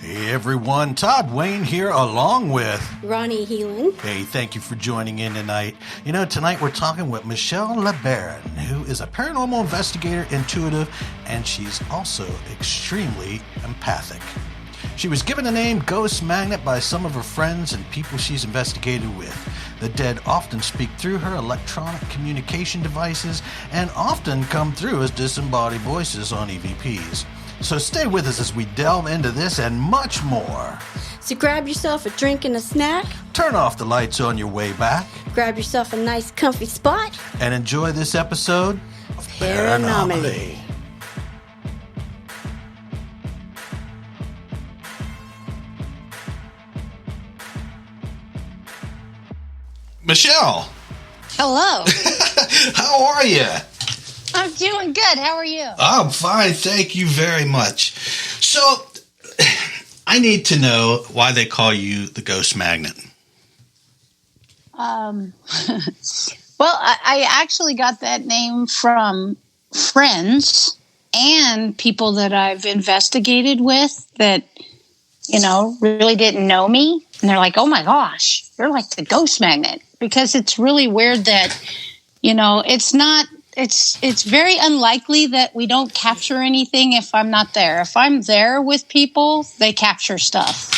Hey everyone, Todd Wayne here along with Ronnie Heelan. Hey, thank you for joining in tonight. Tonight we're talking with Michelle LeBaron, who is a paranormal investigator, intuitive, and she's also extremely empathic. She was given the name Ghost Magnet by some of her friends and people she's investigated with. The dead often speak through her electronic communication devices and often come through as disembodied voices on EVPs. So stay with us as we delve into this and much more. So grab yourself a drink and a snack. Turn off the lights on your way back. Grab yourself a nice comfy spot. And enjoy this episode of Paranomaly. Michelle. Hello. How are you? I'm doing good. How are you? I'm fine. Thank you very much. So, I need to know why they call you the Ghost Magnet. Well, I actually got that name from friends and people that I've investigated with that, really didn't know me. And they're like, oh my gosh, you're like the Ghost Magnet. Because it's really weird that, it's very unlikely that we don't capture anything if I'm not there. If I'm there with people, they capture stuff.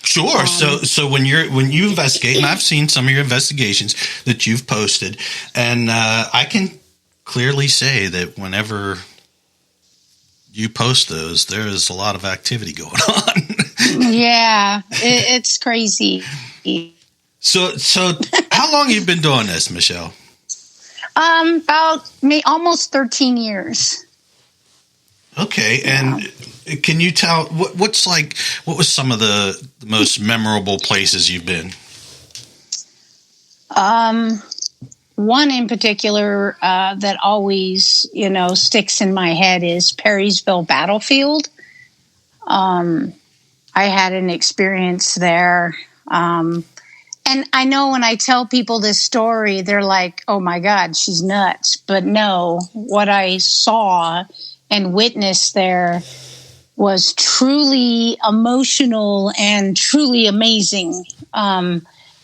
Sure. So when you investigate, and I've seen some of your investigations that you've posted, and I can clearly say that whenever you post those, there is a lot of activity going on. Yeah, it's crazy. So how long have you been doing this, Michelle? About almost 13 years. Okay, and can you tell what was some of the most memorable places you've been? One in particular that always, sticks in my head is Perrysville Battlefield. I had an experience there. And I know when I tell people this story, they're like, oh my God, she's nuts. But no, what I saw and witnessed there was truly emotional and truly amazing. And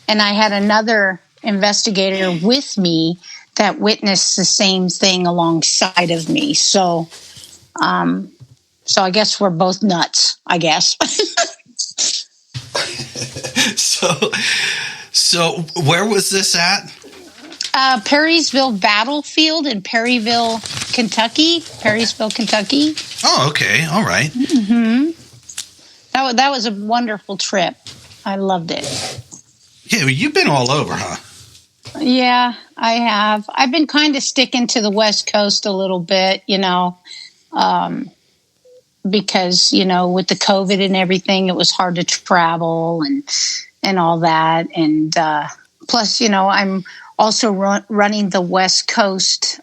I had another investigator with me that witnessed the same thing alongside of me. So I guess we're both nuts, I guess. So where was this at? Perrysville Battlefield in Perryville, Kentucky. Perrysville, Kentucky. Oh, okay. All right. Mm-hmm. That was a wonderful trip. I loved it. Yeah, well, you've been all over, huh? Yeah, I have. I've been kind of sticking to the West Coast a little bit, because, with the COVID and everything, it was hard to travel and all that. And plus, I'm also running the West Coast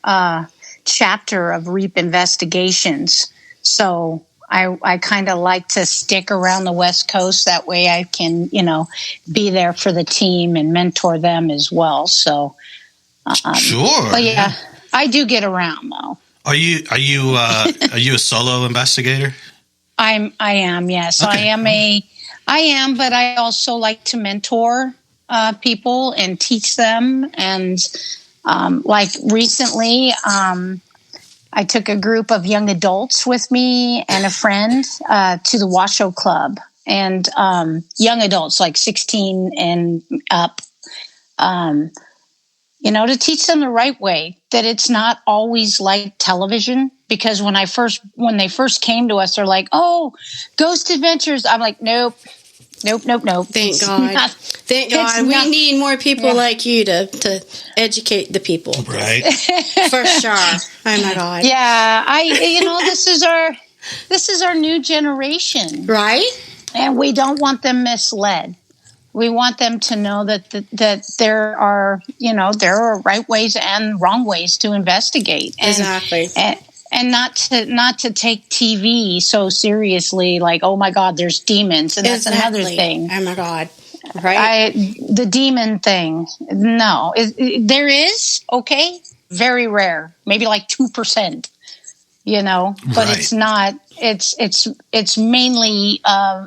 chapter of REAP Investigations. So I kind of like to stick around the West Coast. That way I can, be there for the team and mentor them as well. So, sure. But yeah, I do get around though. Are you a solo investigator? I am, yes. Okay. I am, but I also like to mentor people and teach them. And like recently, I took a group of young adults with me and a friend to the Washoe Club. And young adults, like 16 and up, to teach them the right way, that it's not always like television. Because when they first came to us, they're like, "Oh, Ghost Adventures." I'm like, "Nope." Thank God. Thank God. We need more people like you to educate the people. Right. For sure. Oh my God. Yeah, this is our new generation. Right? And we don't want them misled. We want them to know that there are right ways and wrong ways to investigate. Exactly. And not to take TV so seriously, like, oh my God, there's demons, and that's another thing. Oh my God, right? The demon thing, no, there is, okay, very rare, maybe like 2%, but it's not. It's mainly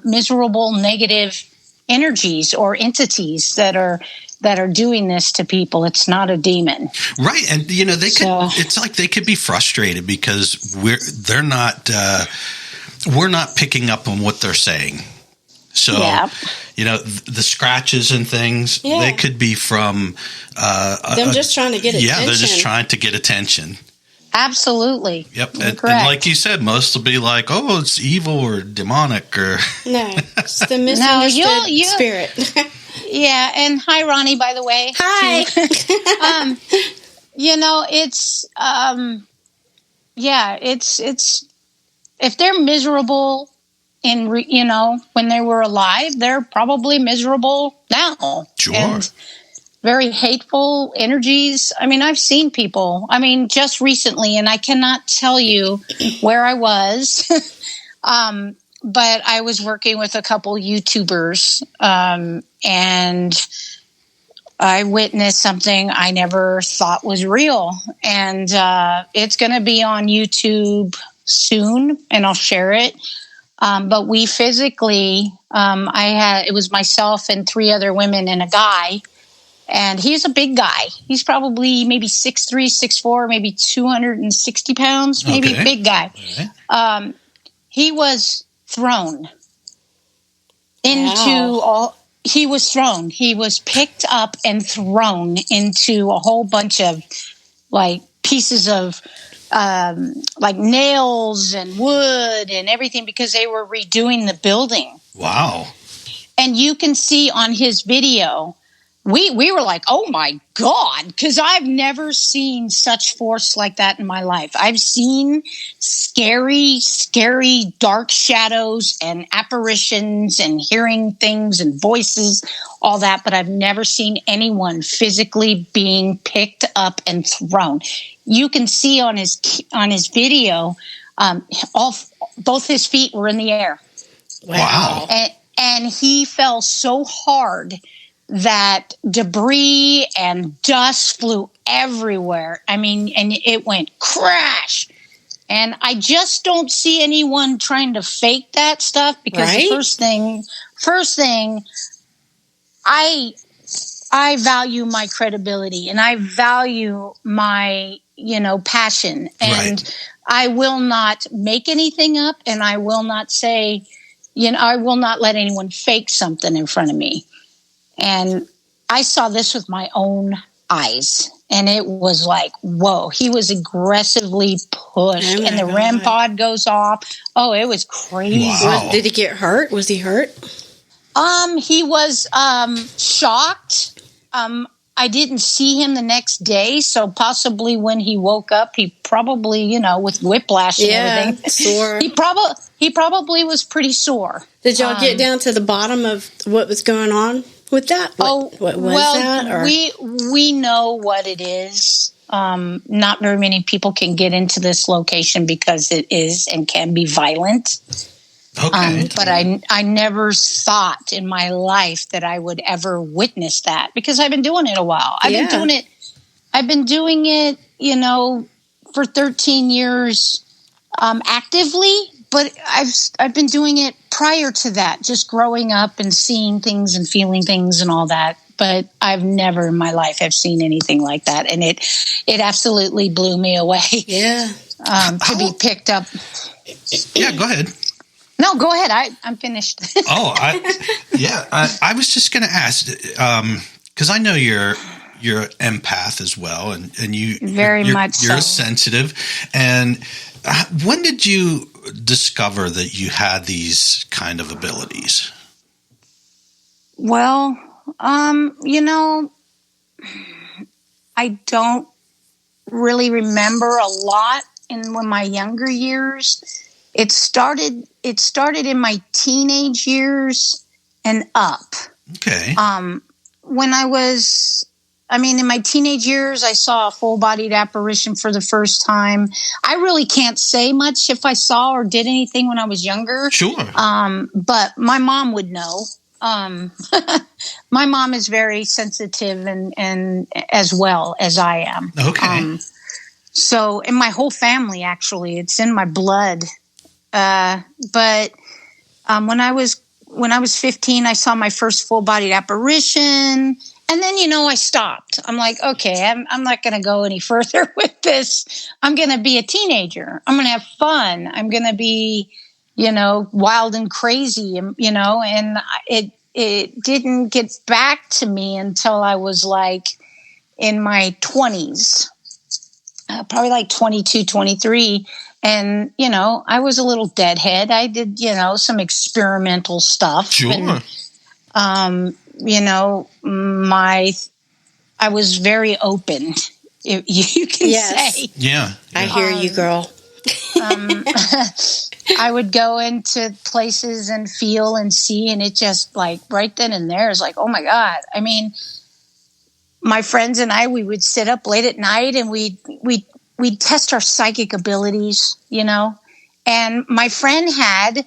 miserable, negative energies or entities that are doing this to people. It's not a demon, right? And it's like they could be frustrated because we're not picking up on what they're saying. So, the scratches and things, they could be from them just trying to get attention. Yeah, they're just trying to get attention. Absolutely. Yep. And like you said, most will be like, oh, it's evil or demonic or... No, it's the misunderstood spirit. Yeah. And hi, Ronnie, by the way. Hi. It's if they're miserable when they were alive, they're probably miserable now. Sure. And very hateful energies. I mean, I've seen people, just recently, and I cannot tell you where I was, but I was working with a couple YouTubers, and I witnessed something I never thought was real. And it's going to be on YouTube soon, and I'll share it. But we physically, it was myself and 3 other women and a guy. And he's a big guy. He's probably maybe 6'3", 6'4", maybe 260 pounds, maybe big guy. Okay. He was thrown into he was thrown. He was picked up and thrown into a whole bunch of like pieces of like nails and wood and everything because they were redoing the building. Wow. And you can see on his video, we were like, oh my God, because I've never seen such force like that in my life. I've seen scary, scary dark shadows and apparitions and hearing things and voices, all that, but I've never seen anyone physically being picked up and thrown. You can see on his video, both his feet were in the air. Wow. And he fell so hard that debris and dust flew everywhere. I mean, and it went crash. And I just don't see anyone trying to fake that stuff because the first thing, I value my credibility and I value my, passion. And I will not make anything up, and I will not say, I will not let anyone fake something in front of me. And I saw this with my own eyes, and it was like, whoa, he was aggressively pushed, and the REM pod goes off. Oh, it was crazy. Wow. Did he get hurt? Was he hurt? He was shocked. I didn't see him the next day, so possibly when he woke up, he probably, with whiplash and everything, sore. He probably was pretty sore. Did y'all get down to the bottom of what was going on with that? What was that? Or? We know what it is. Not very many people can get into this location because it is and can be violent. Okay. But I never thought in my life that I would ever witness that because I've been doing it a while. I've been doing it, for 13 years actively, but I've been doing it prior to that, just growing up and seeing things and feeling things and all that. But I've never in my life have seen anything like that, and it absolutely blew me away. Yeah. To be picked up. Yeah, go ahead. No, go ahead. I'm finished. I was just going to ask because I know you're an empath as well, and you're sensitive. And when did you discover that you had these kind of abilities? Well, I don't really remember a lot in my younger years. It started in my teenage years and up. Okay. When I was, in my teenage years, I saw a full-bodied apparition for the first time. I really can't say much if I saw or did anything when I was younger. Sure. But my mom would know. My mom is very sensitive and as well as I am. Okay. So, in my whole family, actually, it's in my blood. But when I was 15, I saw my first full-bodied apparition. And then, I stopped. I'm like, okay, I'm not going to go any further with this. I'm going to be a teenager. I'm going to have fun. I'm going to be, wild and crazy, and it didn't get back to me until I was like in my 20s, probably like 22, 23. And, I was a little deadhead. I did, some experimental stuff. Sure. And, I was very open, you can say. Yeah. I hear you, girl. I would go into places and feel and see, and it just like right then and there is like, oh my God. I mean, my friends and I, we would sit up late at night and we'd test our psychic abilities, and my friend had,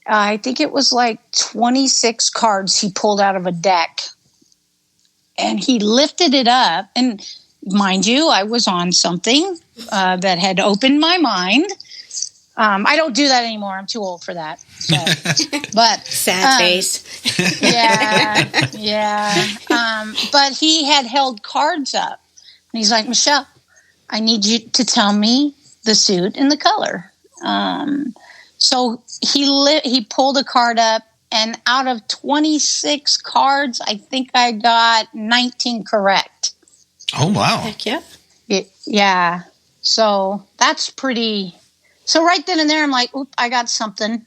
I think it was like 26 cards he pulled out of a deck, and he lifted it up, and mind you, I was on something that had opened my mind. I don't do that anymore. I'm too old for that. But sad face. Yeah. But he had held cards up, and he's like, Michelle, I need you to tell me the suit and the color. So he pulled a card up, and out of 26 cards, I think I got 19 correct. Oh, wow. Heck yeah. Yeah. So that's pretty. So right then and there, I'm like, oop, I got something.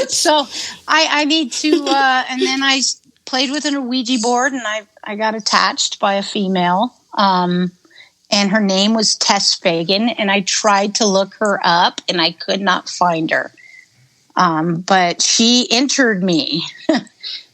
So I need to, and then I played with a Ouija board, and I got attached by a female. And her name was Tess Fagan, and I tried to look her up, and I could not find her. But she entered me,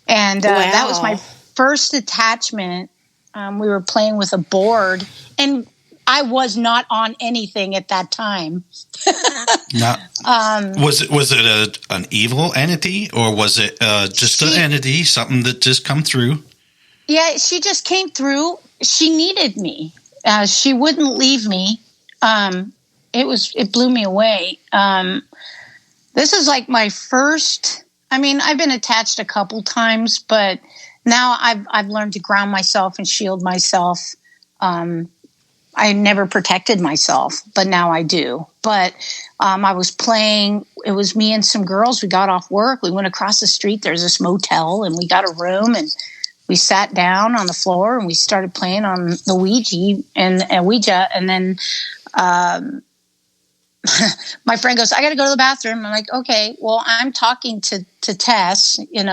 and that was my first attachment. We were playing with a board, and I was not on anything at that time. Was it an evil entity, or was it just an entity, something that just come through? Yeah, she just came through. She needed me. She wouldn't leave me. It blew me away. This is like my first. I mean, I've been attached a couple times, but now I've learned to ground myself and shield myself. I never protected myself, but now I do. But I was playing. It was me and some girls. We got off work. We went across the street. There's this motel, and we got a room, and we sat down on the floor, and we started playing on the Ouija. And then my friend goes, I got to go to the bathroom. I'm like, okay, well, I'm talking to Tess, and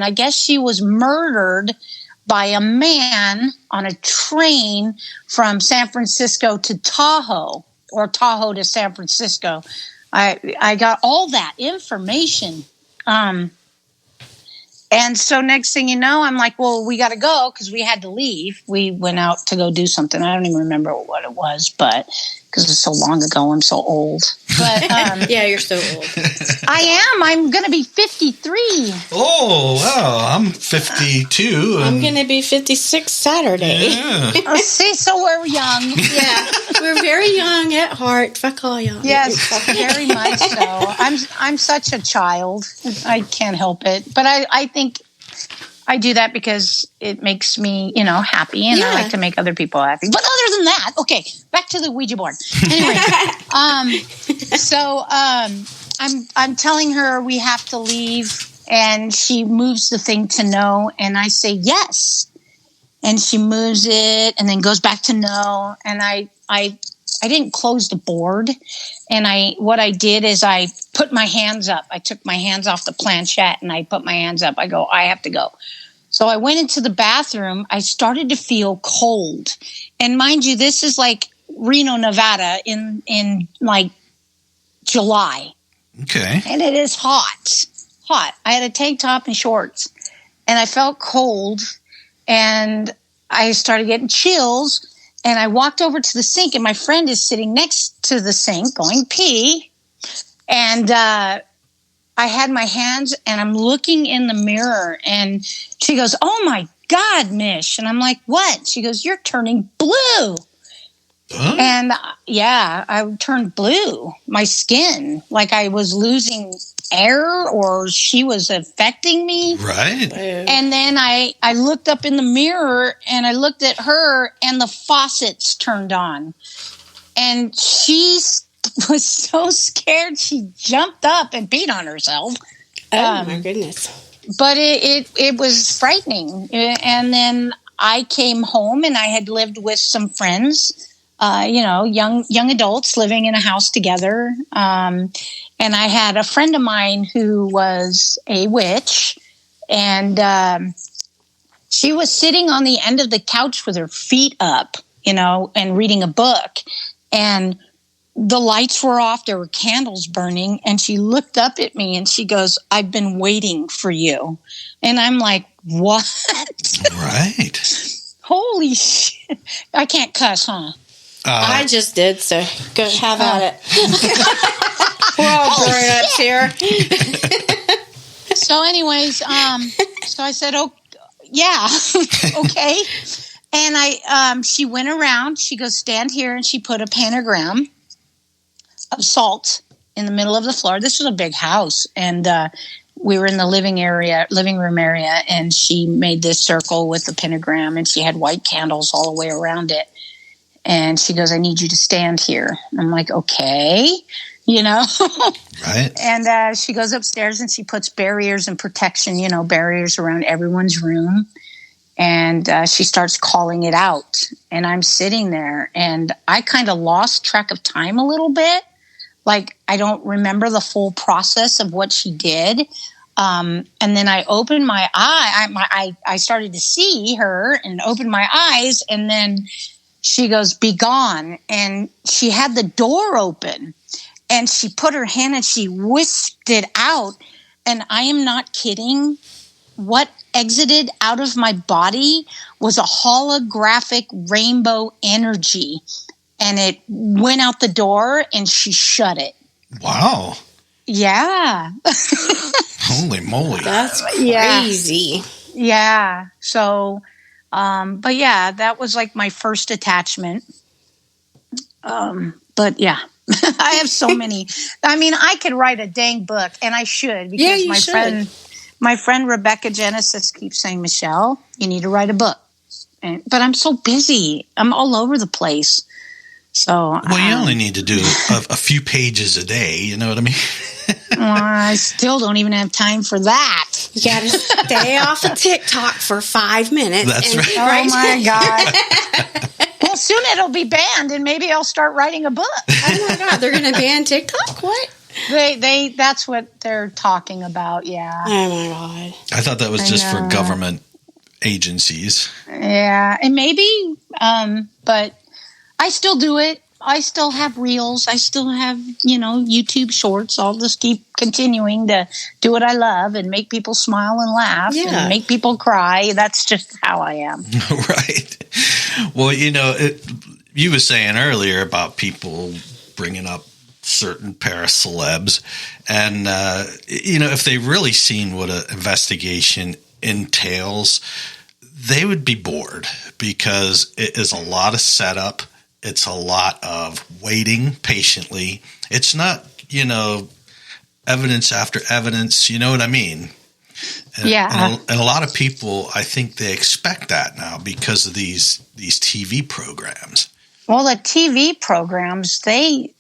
I guess she was murdered by a man on a train from San Francisco to Tahoe, or Tahoe to San Francisco. I got all that information. And so next thing you know, I'm like, well, we got to go, because we had to leave. We went out to go do something. I don't even remember what it was, but because it's so long ago, I'm so old. But yeah, you're so old. I am. I'm going to be 53. Oh, wow. I'm 52. I'm going to be 56 Saturday. Yeah. Oh, see, so we're young. Yeah, we're very young at heart. Fuck all young. Yes, very much so. I'm such a child. I can't help it. But I think I do that because it makes me, happy, and I like to make other people happy. But other than that, okay, back to the Ouija board. Anyway, I'm telling her we have to leave, and she moves the thing to no, and I say yes, and she moves it, and then goes back to no, and I didn't close the board, and what I did is I put my hands up. I took my hands off the planchette, and I put my hands up. I go, I have to go. So I went into the bathroom. I started to feel cold. And mind you, this is like Reno, Nevada in like July. Okay. And it is hot. I had a tank top and shorts, and I felt cold, and I started getting chills. And I walked over to the sink, and my friend is sitting next to the sink going pee. And I had my hands, and I'm looking in the mirror, and she goes, oh my God, Mish. And I'm like, what? She goes, you're turning blue. And I turned blue. My skin, like I was losing air or she was affecting me. Right. And then I looked up in the mirror and I looked at her and the faucets turned on. And she was so scared she jumped up and peed on herself. Oh, my goodness. But it was frightening. And then I came home and I had lived with some friends. Young adults living in a house together. And I had a friend of mine who was a witch, and she was sitting on the end of the couch with her feet up, and reading a book. And the lights were off. There were candles burning. And she looked up at me and she goes, "I've been waiting for you." And I'm like, what? Right. Holy shit. I can't cuss, huh? I just did, so go have at it. We're all grown-ups here. So anyways, so I said, "Oh, yeah, okay." And she went around, she goes, "Stand here," and she put a pentagram of salt in the middle of the floor. This was a big house, and we were in the living room area, and she made this circle with the pentagram, and she had white candles all the way around it. And she goes, "I need you to stand here." I'm like, okay, Right. And she goes upstairs and she puts barriers and protection, barriers around everyone's room. And she starts calling it out. And I'm sitting there and I kind of lost track of time a little bit. Like, I don't remember the full process of what she did. And then I opened my eye. I started to see her and opened my eyes. And then she goes, "Be gone." And she had the door open and she put her hand and she whisked it out. And I am not kidding. What exited out of my body was a holographic rainbow energy. And it went out the door and she shut it. Wow. Yeah. Holy moly. That's crazy. Yeah. So, but yeah, that was like my first attachment. But yeah, I have so many. I mean, I could write a dang book, and I should, because my friend Rebecca Genesis keeps saying, "Michelle, you need to write a book." But I'm so busy. I'm all over the place. So, well, you only need to do a few pages a day. You know what I mean? I still don't even have time for that. You got to stay off of TikTok for 5 minutes. That's right. Oh, my God. Well, soon it'll be banned, and maybe I'll start writing a book. Oh, my God. They're going to ban TikTok? What? That's what they're talking about, yeah. Oh, my God. I thought that was just for government agencies. Yeah, and maybe, but I still do it. I still have reels. I still have, YouTube shorts. I'll just keep continuing to do what I love and make people smile and laugh and make people cry. That's just how I am. Right. Well, you were saying earlier about people bringing up certain paracelebs, and, if they really seen what an investigation entails, they would be bored because it is a lot of setup. It's a lot of waiting patiently. It's not, evidence after evidence. You know what I mean? And, yeah. And a lot of people, I think they expect that now because of these TV programs. Well, the TV programs, they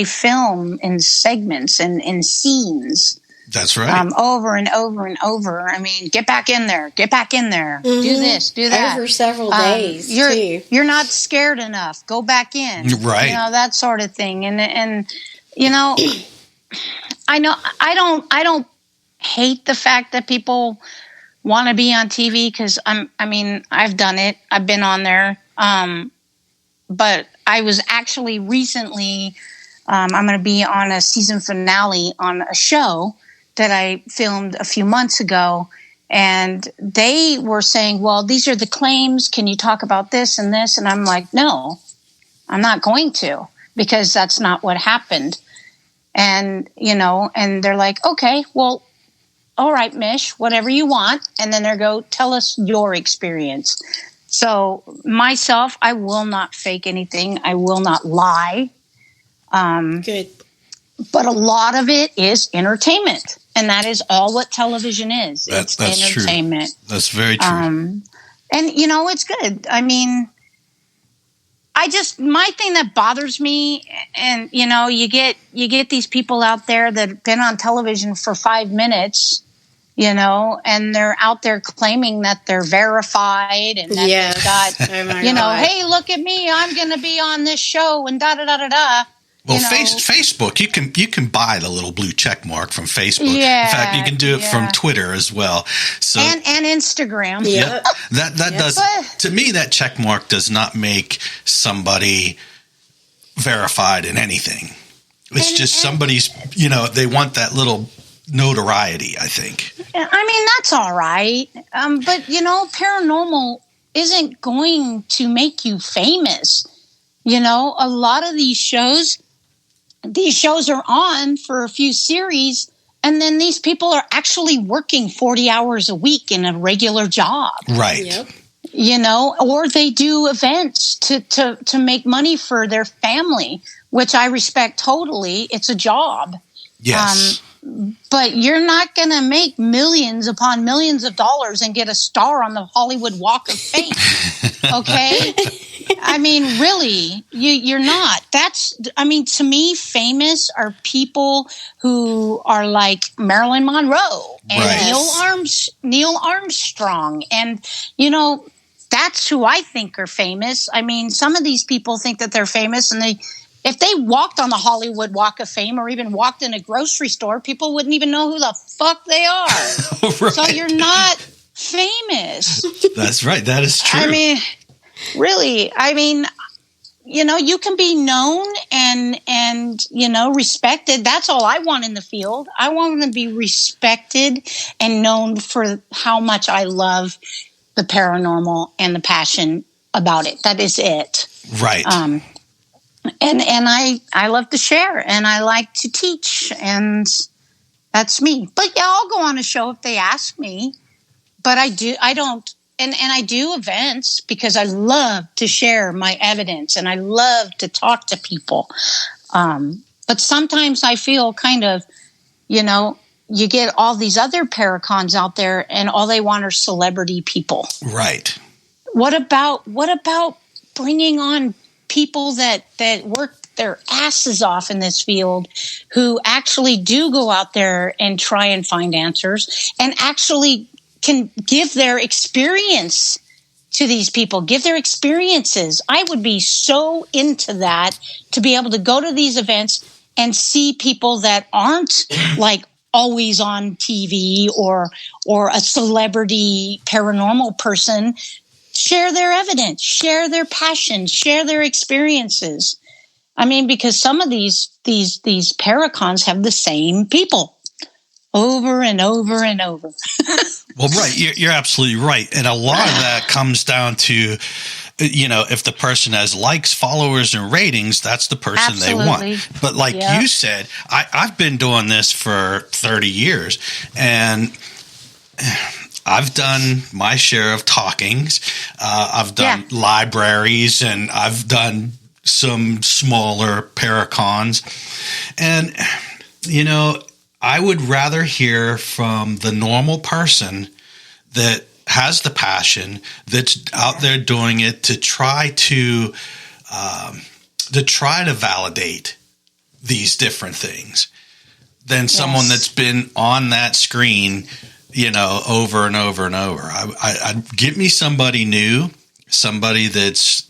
film in segments and in scenes. That's right. Over and over and over. I mean, get back in there. Get back in there. Mm-hmm. Do this. Do that. Over several days. You're not scared enough. Go back in. Right. That sort of thing. And I know I don't hate the fact that people want to be on TV because I've done it. I've been on there. But I was actually recently. I'm going to be on a season finale on a show that I filmed a few months ago, and they were saying, "Well, these are the claims. Can you talk about this and this?" And I'm like, "No, I'm not going to, because that's not what happened." And, and they're like, "Okay, well, all right, Mish, whatever you want." And then they go, "Tell us your experience." So myself, I will not fake anything. I will not lie. Good. But a lot of it is entertainment. And that is all what television is. That's entertainment. True. That's very true. And, it's good. I mean, my thing that bothers me, and, you get these people out there that have been on television for 5 minutes, and they're out there claiming that they're verified and that they've got, hey, look at me, I'm going to be on this show and da-da-da-da-da. Well, Facebook, you can buy the little blue check mark from Facebook. Yeah, in fact, you can do it from Twitter as well. So and Instagram. Yeah, that does. To me, that check mark does not make somebody verified in anything. It's just somebody's. They want that little notoriety, I think. I mean, that's all right. But paranormal isn't going to make you famous. A lot of these shows are on for a few series, and then these people are actually working 40 hours a week in a regular job. Right. Yep. Or they do events to make money for their family, which I respect totally. It's a job. Yes. But you're not going to make millions upon millions of dollars and get a star on the Hollywood Walk of Fame. Okay? I mean, really, you're not. To me, famous are people who are like Marilyn Monroe and Neil Armstrong. And, that's who I think are famous. I mean, some of these people think that they're famous, and if they walked on the Hollywood Walk of Fame or even walked in a grocery store, people wouldn't even know who the fuck they are. Right. So you're not famous. That's right. That is true. I mean, really, you can be known and respected. That's all I want in the field. I want to be respected and known for how much I love the paranormal and the passion about it. That is it. Right. And I love to share, and I like to teach, and that's me. But I'll go on a show if they ask me. But I don't. And I do events because I love to share my evidence and I love to talk to people. But sometimes I feel kind of, you get all these other paracons out there and all they want are celebrity people. Right. What about bringing on people that work their asses off in this field, who actually do go out there and try and find answers and actually can give their experience to these people, give their experiences. I would be so into that, to be able to go to these events and see people that aren't like always on TV or a celebrity paranormal person, share their evidence, share their passion, share their experiences. I mean, because some of these paracons have the same people over and over and over. Well, right. You're absolutely right. And a lot of that comes down to, if the person has likes, followers, and ratings, that's the person Absolutely. They want. But like you said, I've been doing this for 30 years, and I've done my share of talkings. I've done libraries, and I've done some smaller paracons. And, I would rather hear from the normal person that has the passion, that's out there doing it to try to validate these different things, than someone that's been on that screen, over and over and over. I give me somebody new, somebody that's,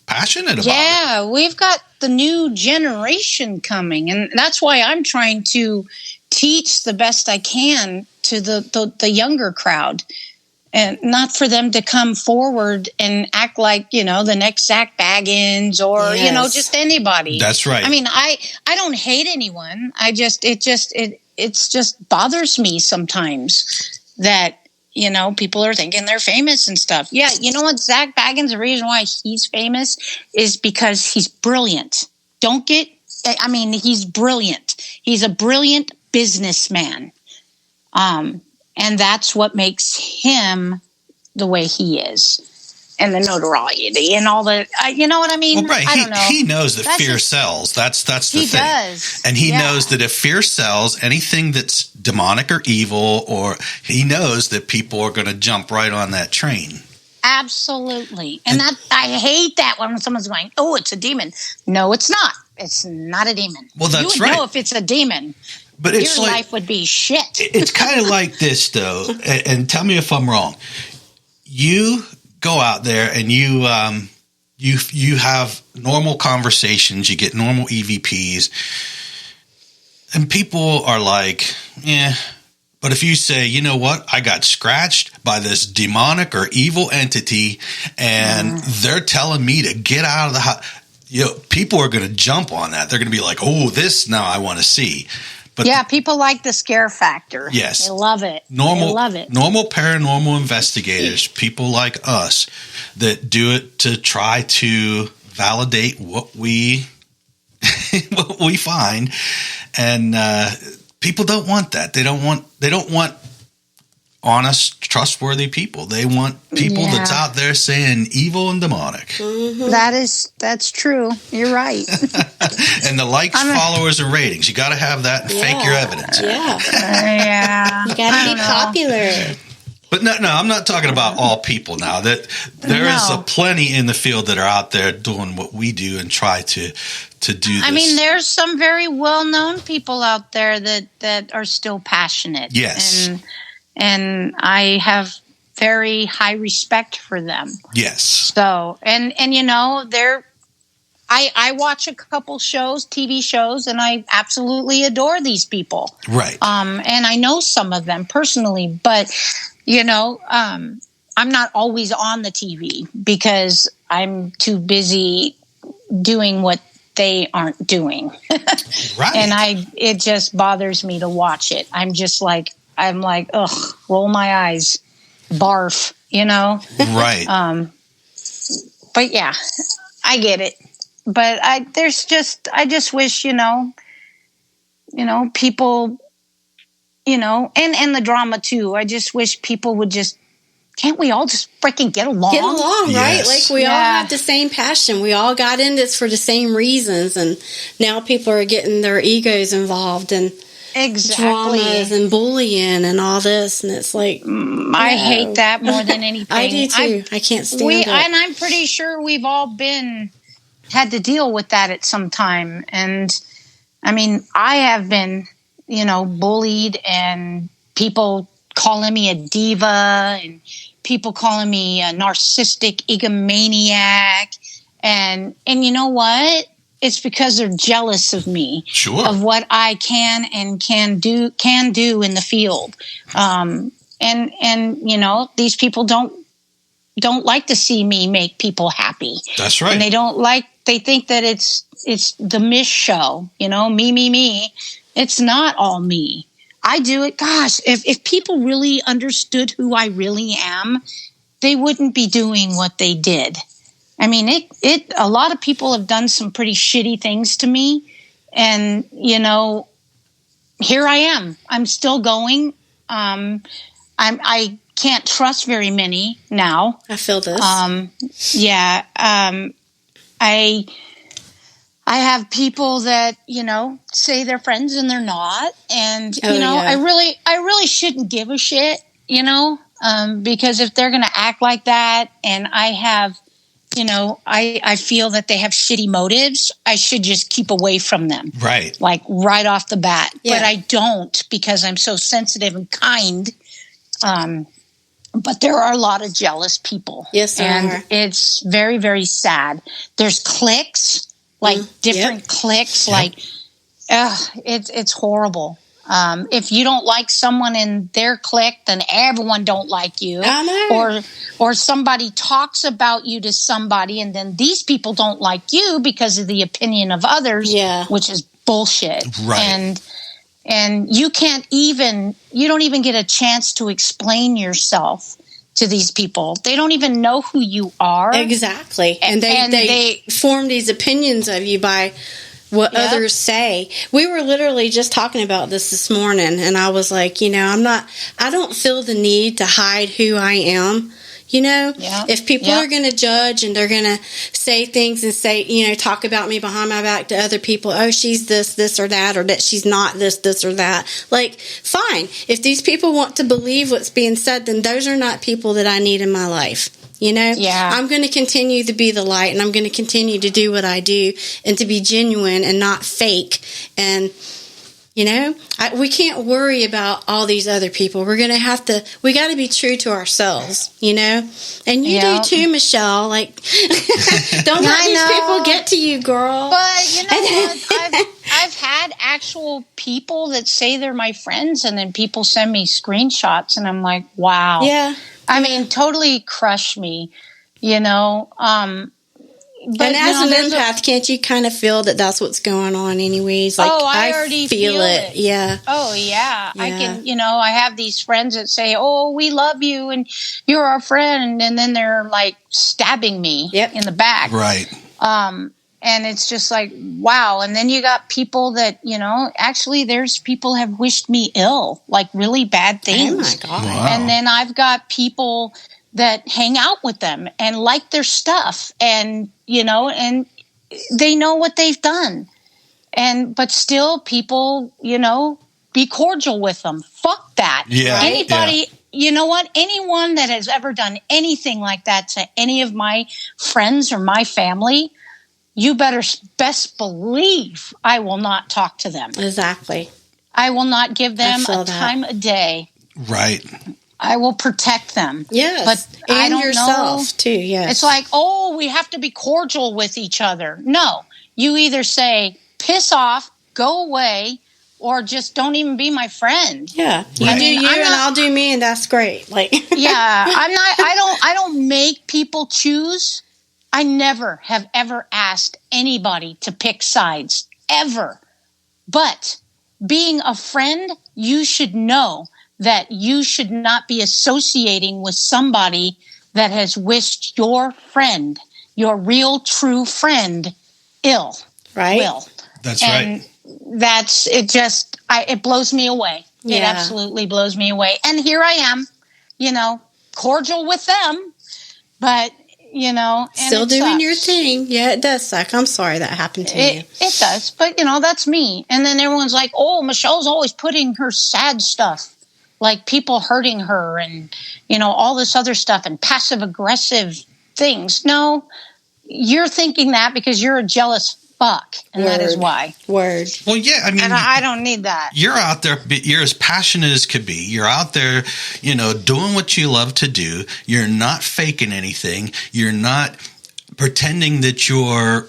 passionate about it. Yeah, we've got the new generation coming, and that's why I'm trying to teach the best I can to the younger crowd, and not for them to come forward and act like, the next Zach Baggins or, just anybody. That's right. I mean, I don't hate anyone. It just bothers me sometimes that, people are thinking they're famous and stuff. Yeah, you know what? Zach Baggins, the reason why he's famous is because he's brilliant. He's brilliant. He's a brilliant businessman. And that's what makes him the way he is. and the notoriety and all the, you know what I mean? Well, right. I don't know. He knows that fear sells. That's the thing. He does. And he knows that if fear sells, anything that's demonic or evil, or he knows that people are going to jump right on that train. Absolutely. And that, I hate that when someone's going, oh, it's a demon. No, it's not. It's not a demon. Well, that's you would know if it's a demon. But it's your like, life would be shit. It's kind of like this, though, and tell me if I'm wrong. You go out there and you have normal conversations. You get normal EVPs, and people are like, yeah. But if you say, you know what, I got scratched by this demonic or evil entity, and they're telling me to get out of the house, people are going to jump on that. They're going to be like, oh, this now I want to see. But yeah, people like the scare factor. Yes. They love it. They love it. Normal paranormal investigators, people like us that do it to try to validate what we find. And people don't want that. They don't want honest, trustworthy people. They want people that's out there saying evil and demonic. Mm-hmm. That's true. You're right. And the likes, followers, and ratings. You got to have that and fake your evidence. Yeah. You got to be popular. But no, I'm not talking about all people now. That there is a plenty in the field that are out there doing what we do and try to do this. I mean, there's some very well-known people out there that are still passionate. Yes. And I have very high respect for them. Yes. So, and I watch a couple shows, TV shows, and I absolutely adore these people. Right. And I know some of them personally, but, I'm not always on the TV because I'm too busy doing what they aren't doing. Right. And it just bothers me to watch it. I'm like, ugh, roll my eyes, barf, Right. But yeah, I get it. But I just wish, people, and the drama too. I just wish people would can't we all just freaking get along? Get along, right? Yes. Like we all have the same passion. We all got in this for the same reasons. And now people are getting their egos involved and dramas and bullying and all this. And it's like, I hate that more than anything. I do too. I can't stand it. And I'm pretty sure we've all had to deal with that at some time. And I mean, I have been, bullied and people calling me a diva and people calling me a narcissistic egomaniac. And you know what? It's because they're jealous of me, of what I can do in the field. And these people don't like to see me make people happy. That's right. And they think that it's the Mish show, me. It's not all me. I do it. Gosh, if people really understood who I really am, they wouldn't be doing what they did. I mean, a lot of people have done some pretty shitty things to me. And, here I am. I'm still going. I can't trust very many now. I feel this. I have people that, say they're friends and they're not. And, I really shouldn't give a shit, because if they're going to act like that and I have, I feel that they have shitty motives, I should just keep away from them. Right. Like right off the bat. Yeah. But I don't because I'm so sensitive and kind. But there are a lot of jealous people. Yes, there are. It's very, very sad. There's cliques. Like different cliques, it's horrible. If you don't like someone in their clique, then everyone don't like you. I know. Or somebody talks about you to somebody, and then these people don't like you because of the opinion of others, which is bullshit. Right. And you don't even get a chance to explain yourself to these people. They don't even know who you are. Exactly. And they form these opinions of you by what others say. We were literally just talking about this morning, and I was like, I don't feel the need to hide who I am. If people are going to judge and they're going to say things and say, talk about me behind my back to other people, oh, she's this or that, or that she's not this or that. Like, fine. If these people want to believe what's being said, then those are not people that I need in my life. I'm going to continue to be the light, and I'm going to continue to do what I do and to be genuine and not fake. And we can't worry about all these other people. We got to be true to ourselves, and you do too, Michelle. Like, don't let these people get to you, girl. But you know what? I've had actual people that say they're my friends, and then people send me screenshots, and I'm like, wow. Yeah. I mean, totally crush me, But as an empath, can't you kind of feel that that's what's going on anyways? Like, I already feel it. Yeah. Oh, yeah. I can, I have these friends that say, oh, we love you and you're our friend. And then they're like stabbing me in the back. Right. And it's just like, wow. And then you got people that, actually there's people have wished me ill, like really bad things. Oh, my God. Wow. And then I've got people that hang out with them and like their stuff and, and they know what they've done. But still people, be cordial with them. Fuck that. Yeah. Anybody, you know what? Anyone that has ever done anything like that to any of my friends or my family, you better best believe I will not talk to them. Exactly. I will not give them a time of day. Right. I will protect them. Yes. But and I don't yourself too, yes. It's like, oh, we have to be cordial with each other. No. You either say, piss off, go away, or just don't even be my friend. Yeah. You do you and I'll do me, and that's great. Like I don't make people choose. I never have ever asked anybody to pick sides. Ever. But being a friend, you should know that you should not be associating with somebody that has wished your friend, your real true friend, ill. Right. Will. That's and right. It blows me away. Yeah. It absolutely blows me away. And here I am, cordial with them, but, and still doing your thing. Yeah, it does suck. I'm sorry that happened to you. It does. But, that's me. And then everyone's like, oh, Michelle's always putting her sad stuff. Like people hurting her and, all this other stuff and passive aggressive things. No, you're thinking that because you're a jealous fuck. And that is why. Word. Well, yeah, I mean. And I don't need that. You're out there. You're as passionate as could be. You're out there, doing what you love to do. You're not faking anything. You're not pretending that you're,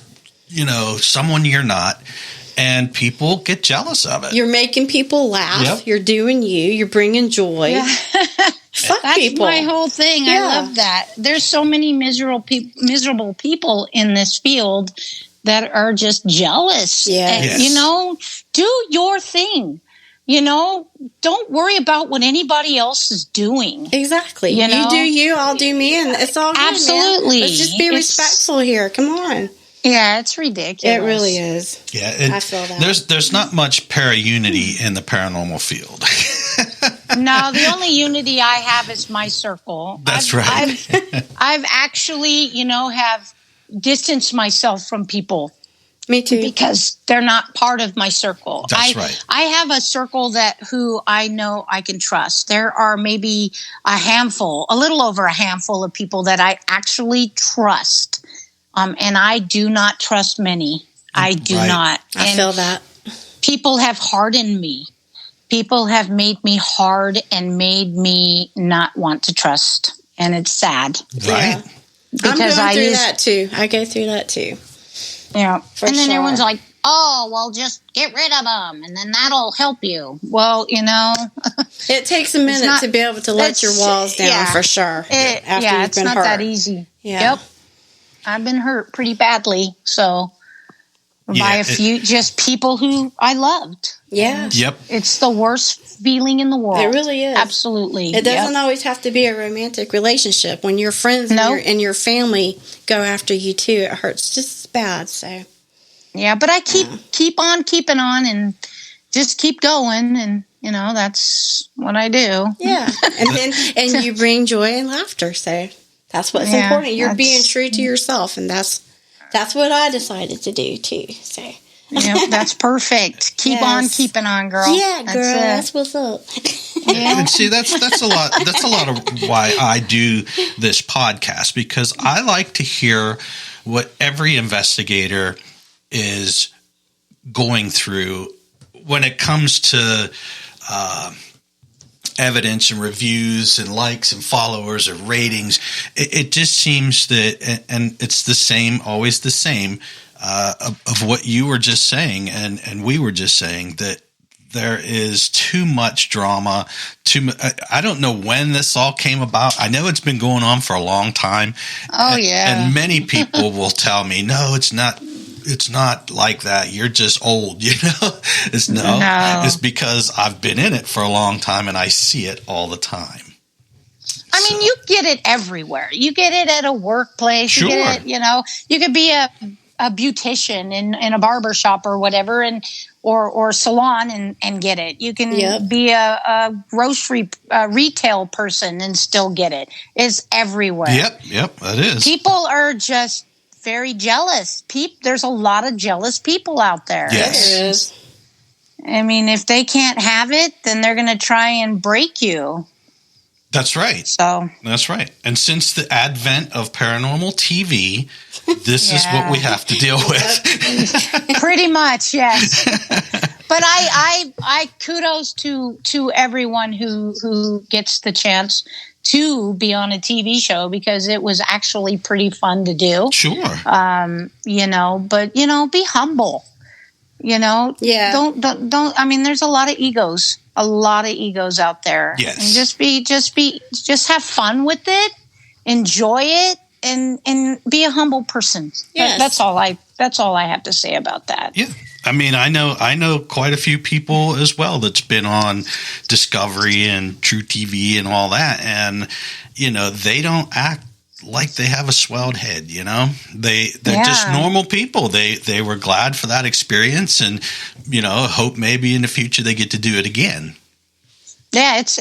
someone you're not. And people get jealous of it. You're making people laugh. Yep. You're doing you. You're bringing joy. Yeah. Fuck That's people. My whole thing. Yeah. I love that. There's so many miserable people in this field that are just jealous. Yes. And, do your thing. Don't worry about what anybody else is doing. Exactly. You do you, I'll do me, and it's all good. Absolutely. Man. Let's just be respectful here. Come on. Yeah, it's ridiculous. It really is. Yeah, I feel that. There's not much para-unity in the paranormal field. No, the only unity I have is my circle. That's right. I've actually, have distanced myself from people. Me too. Because they're not part of my circle. That's right. I have a circle who I know I can trust. There are maybe a little over a handful of people that I actually trust. And I do not trust many. I do not. I feel that. People have hardened me. People have made me hard and made me not want to trust. And it's sad. Right. Yeah. Because I'm going through that too. I go through that too. Yeah. And then everyone's like, oh, well, just get rid of them. And then that'll help you. Well, it takes a minute to be able to let your walls down for sure. It's not that easy. Yeah. Yep. I've been hurt pretty badly, by a few just people who I loved. Yeah. Yep. It's the worst feeling in the world. It really is. Absolutely. It doesn't always have to be a romantic relationship. When your friends and your family go after you too, it hurts just as bad. So. Yeah, but I keep on keeping on and just keep going, and that's what I do. Yeah, and you bring joy and laughter. So. That's what's important. You're being true to yourself, and that's what I decided to do too. So. Yeah, that's perfect. Keep on keeping on, girl. Yeah, girl, that's what's up. Yeah. And see, that's a lot. That's a lot of why I do this podcast, because I like to hear what every investigator is going through when it comes to evidence and reviews and likes and followers or ratings. It just seems that, and it's the same, always the same. Of what you were just saying, and we were just saying, that there is too much drama. I don't know when this all came about. I know it's been going on for a long time. Oh, yeah. And many people will tell me, no, it's not. It's not like that. You're just old, It's It's because I've been in it for a long time and I see it all the time. I mean, you get it everywhere. You get it at a workplace. Sure. You get it, you could be a beautician in a barber shop or whatever, or salon and get it. You can be a grocery retail person and still get it. It's everywhere. Yep, that is. People are just very jealous. There's a lot of jealous people out there. Yes. There is. I mean, if they can't have it, then they're going to try and break you. That's right. So that's right. And since the advent of paranormal TV, this is what we have to deal with. Pretty much, yes. But I kudos to everyone who gets the chance to be on a TV show, because it was actually pretty fun to do. Sure. But be humble. Yeah. Don't. I mean, there's a lot of egos out there. Yes. And just have fun with it, enjoy it, and be a humble person. Yes. That's all I have to say about that. Yeah. I mean, I know quite a few people as well that's been on Discovery and True TV and all that, and they don't act like they have a swelled head. They're just normal people. They were glad for that experience, and hope maybe in the future they get to do it again. Yeah, it's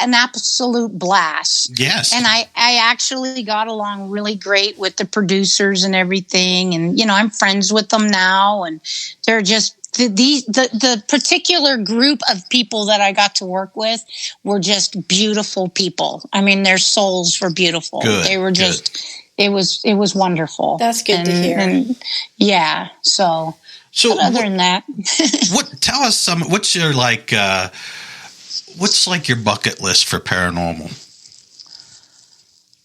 an absolute blast. Yes. And I actually got along really great with the producers and everything. And, I'm friends with them now. And they're just the particular group of people that I got to work with were just beautiful people. I mean, their souls were beautiful. Good, they were just, it was wonderful. That's good to hear. And yeah. So other than that, tell us what's your what's your bucket list for paranormal?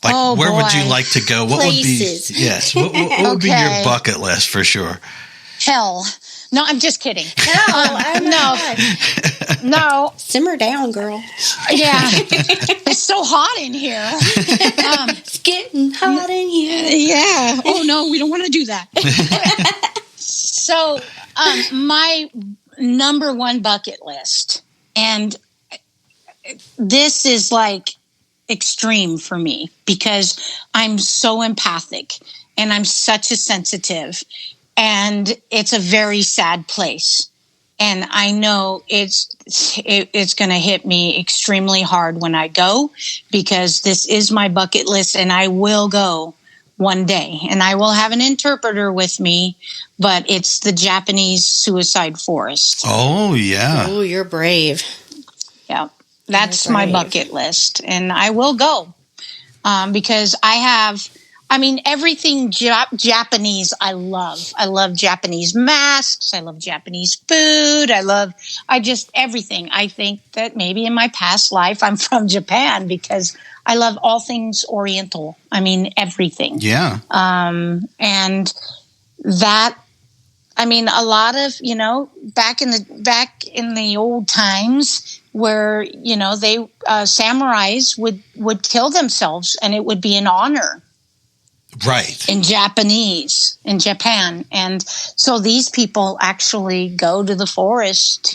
Where would you like to go? What Places. would be? Yes. What would be your bucket list for sure? Hell. No, I'm just kidding. No. Simmer down, girl. Yeah. It's so hot in here. It's getting hot in here. Yeah. Oh, no, we don't want to do that. So, my number one bucket list, and this is extreme for me because I'm so empathic and I'm such a sensitive, and it's a very sad place. And I know it's going to hit me extremely hard when I go, because this is my bucket list and I will go one day and I will have an interpreter with me, but it's the Japanese suicide forest. Oh, yeah. Oh, you're brave. Yeah. That's my bucket list, and I will go because everything Japanese I love. I love Japanese masks. I love Japanese food. I just everything. I think that maybe in my past life I'm from Japan because I love all things Oriental. I mean, everything. Yeah. And that, a lot of, back in the old times, where they samurais would kill themselves, and it would be an honor, right, in Japan. And so these people actually go to the forest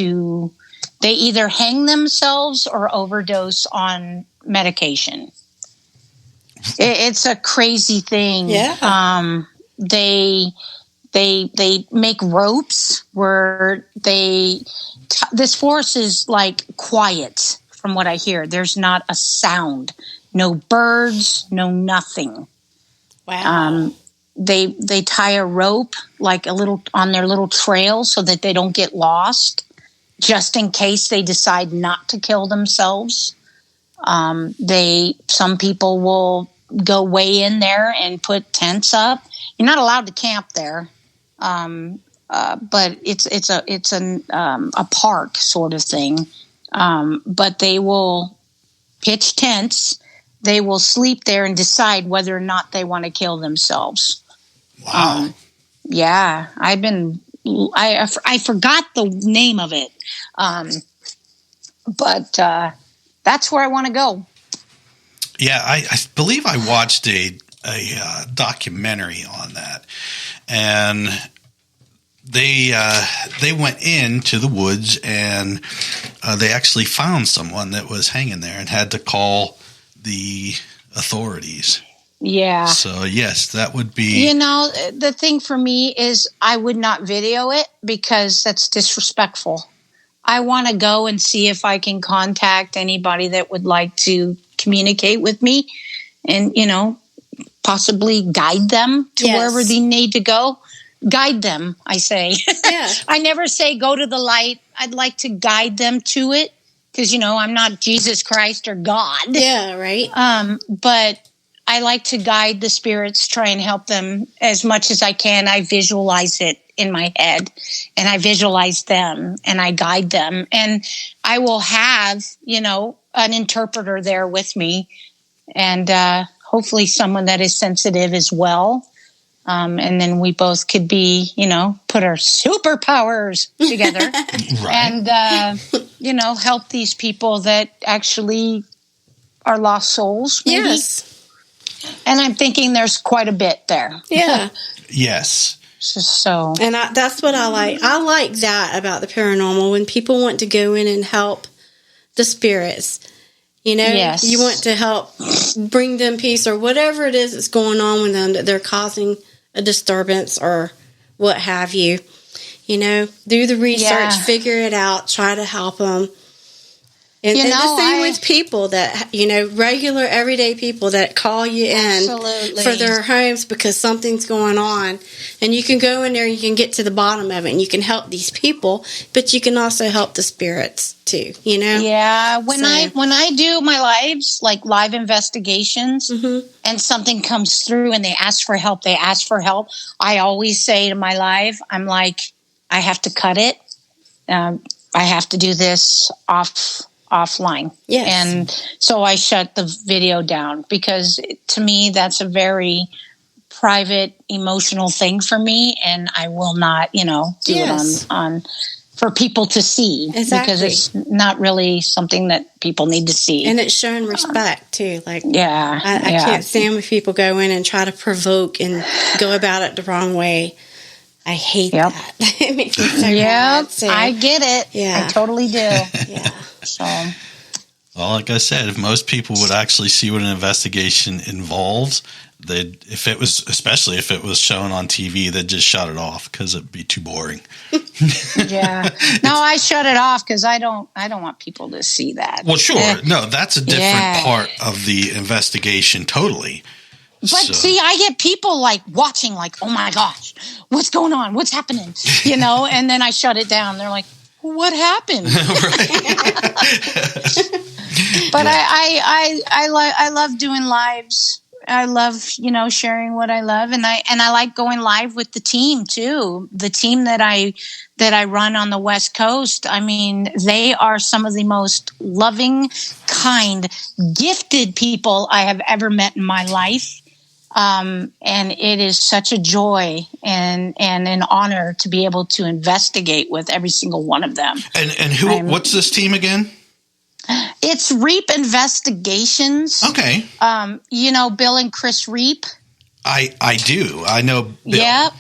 they either hang themselves or overdose on medication. It's a crazy thing. Yeah. They make ropes where this forest is quiet from what I hear. There's not a sound. no birds, no nothing. Wow. They tie a rope like on their little trail so that they don't get lost, just in case they decide not to kill themselves. Some people will go way in there and put tents up. You're not allowed to camp there, but it's a park sort of thing. But they will pitch tents. They will sleep there and decide whether or not they want to kill themselves. Wow. Yeah, I forgot the name of it, but that's where I want to go. Yeah, I believe I watched a documentary on that, and they went into the woods and they actually found someone that was hanging there and had to call the authorities. Yeah. So yes, that would be. The thing for me is I would not video it because that's disrespectful. I want to go and see if I can contact anybody that would like to communicate with me and, possibly guide them to wherever they need to go. Guide them, I say. Yeah. I never say go to the light. I'd like to guide them to it because, I'm not Jesus Christ or God. Yeah, right. But I like to guide the spirits, try and help them as much as I can. I visualize it in my head and I visualize them and I guide them. And I will have, an interpreter there with me and hopefully someone that is sensitive as well. And then we both could be, put our superpowers together Right. and, help these people that actually are lost souls. Maybe. Yes. And I'm thinking there's quite a bit there. Yeah. Yes. So. And that's what I like. I like that about the paranormal, when people want to go in and help the spirits. Yes. You want to help bring them peace or whatever it is that's going on with them, that they're causing a disturbance or what have you. Do the research, figure it out, try to help them. And the same with people that, regular everyday people that call you in for their homes because something's going on. And you can go in there and you can get to the bottom of it and you can help these people, but you can also help the spirits too, Yeah. When I do my lives, like live investigations, and something comes through and they ask for help, I always say to my live, I'm like, I have to cut it. I have to do this offline. Yes. And so I shut the video down because to me, that's a very private, emotional thing for me. And I will not, do it on for people to see because it's not really something that people need to see. And it's showing respect too. Like, I can't stand when people go in and try to provoke and go about it the wrong way. I hate that. It makes me so mad. So, I get it. Yeah. I totally do. Yeah. So, Well, like I said, if most people would actually see what an investigation involves, especially if it was shown on TV, they'd just shut it off because it'd be too boring. Yeah. No, I shut it off because I don't want people to see that. Well, sure. No, that's a different part of the investigation. Totally. But see, I get people like watching, like, oh my gosh, what's going on? What's happening? And then I shut it down. They're like, what happened? But I love doing lives. I love, sharing what I love. And I like going live with the team too. The team that I run on the West Coast. I mean, they are some of the most loving, kind, gifted people I have ever met in my life. And it is such a joy and an honor to be able to investigate with every single one of them. And what's this team again? It's Reap Investigations. Okay. Bill and Chris Reap. I do. I know Bill.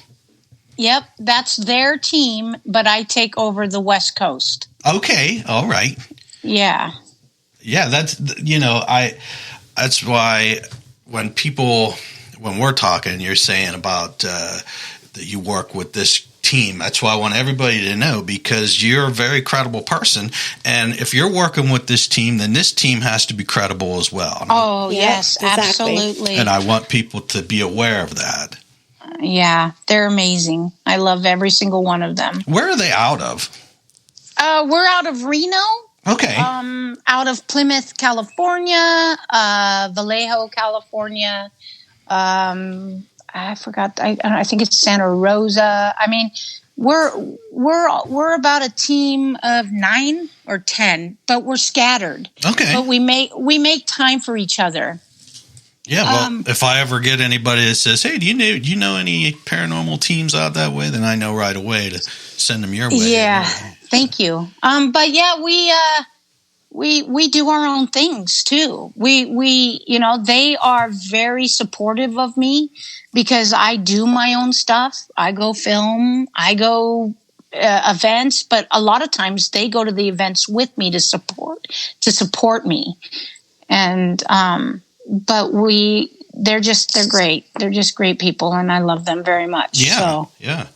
Yep. That's their team, but I take over the West Coast. Okay. All right. Yeah. Yeah. That's why when we're talking, you're saying about that you work with this team. That's why I want everybody to know, because you're a very credible person. And if you're working with this team, then this team has to be credible as well. Oh, yes, exactly. absolutely. And I want people to be aware of that. Yeah, they're amazing. I love every single one of them. Where are they out of? We're out of Reno. Okay. Out of Plymouth, California, Vallejo, California. I forgot. I think it's Santa Rosa. I mean, we're about a team of 9 or 10, but we're scattered. Okay. But we make time for each other. Yeah. Well, if I ever get anybody that says, "Hey, do you know any paranormal teams out that way?" then I know right away to send them your way. Yeah. Thank you. But yeah, we do our own things too. We they are very supportive of me because I do my own stuff. I go film, I go events, but a lot of times they go to the events with me to support me. And but they're great. They're just great people, and I love them very much. Yeah. So, yeah.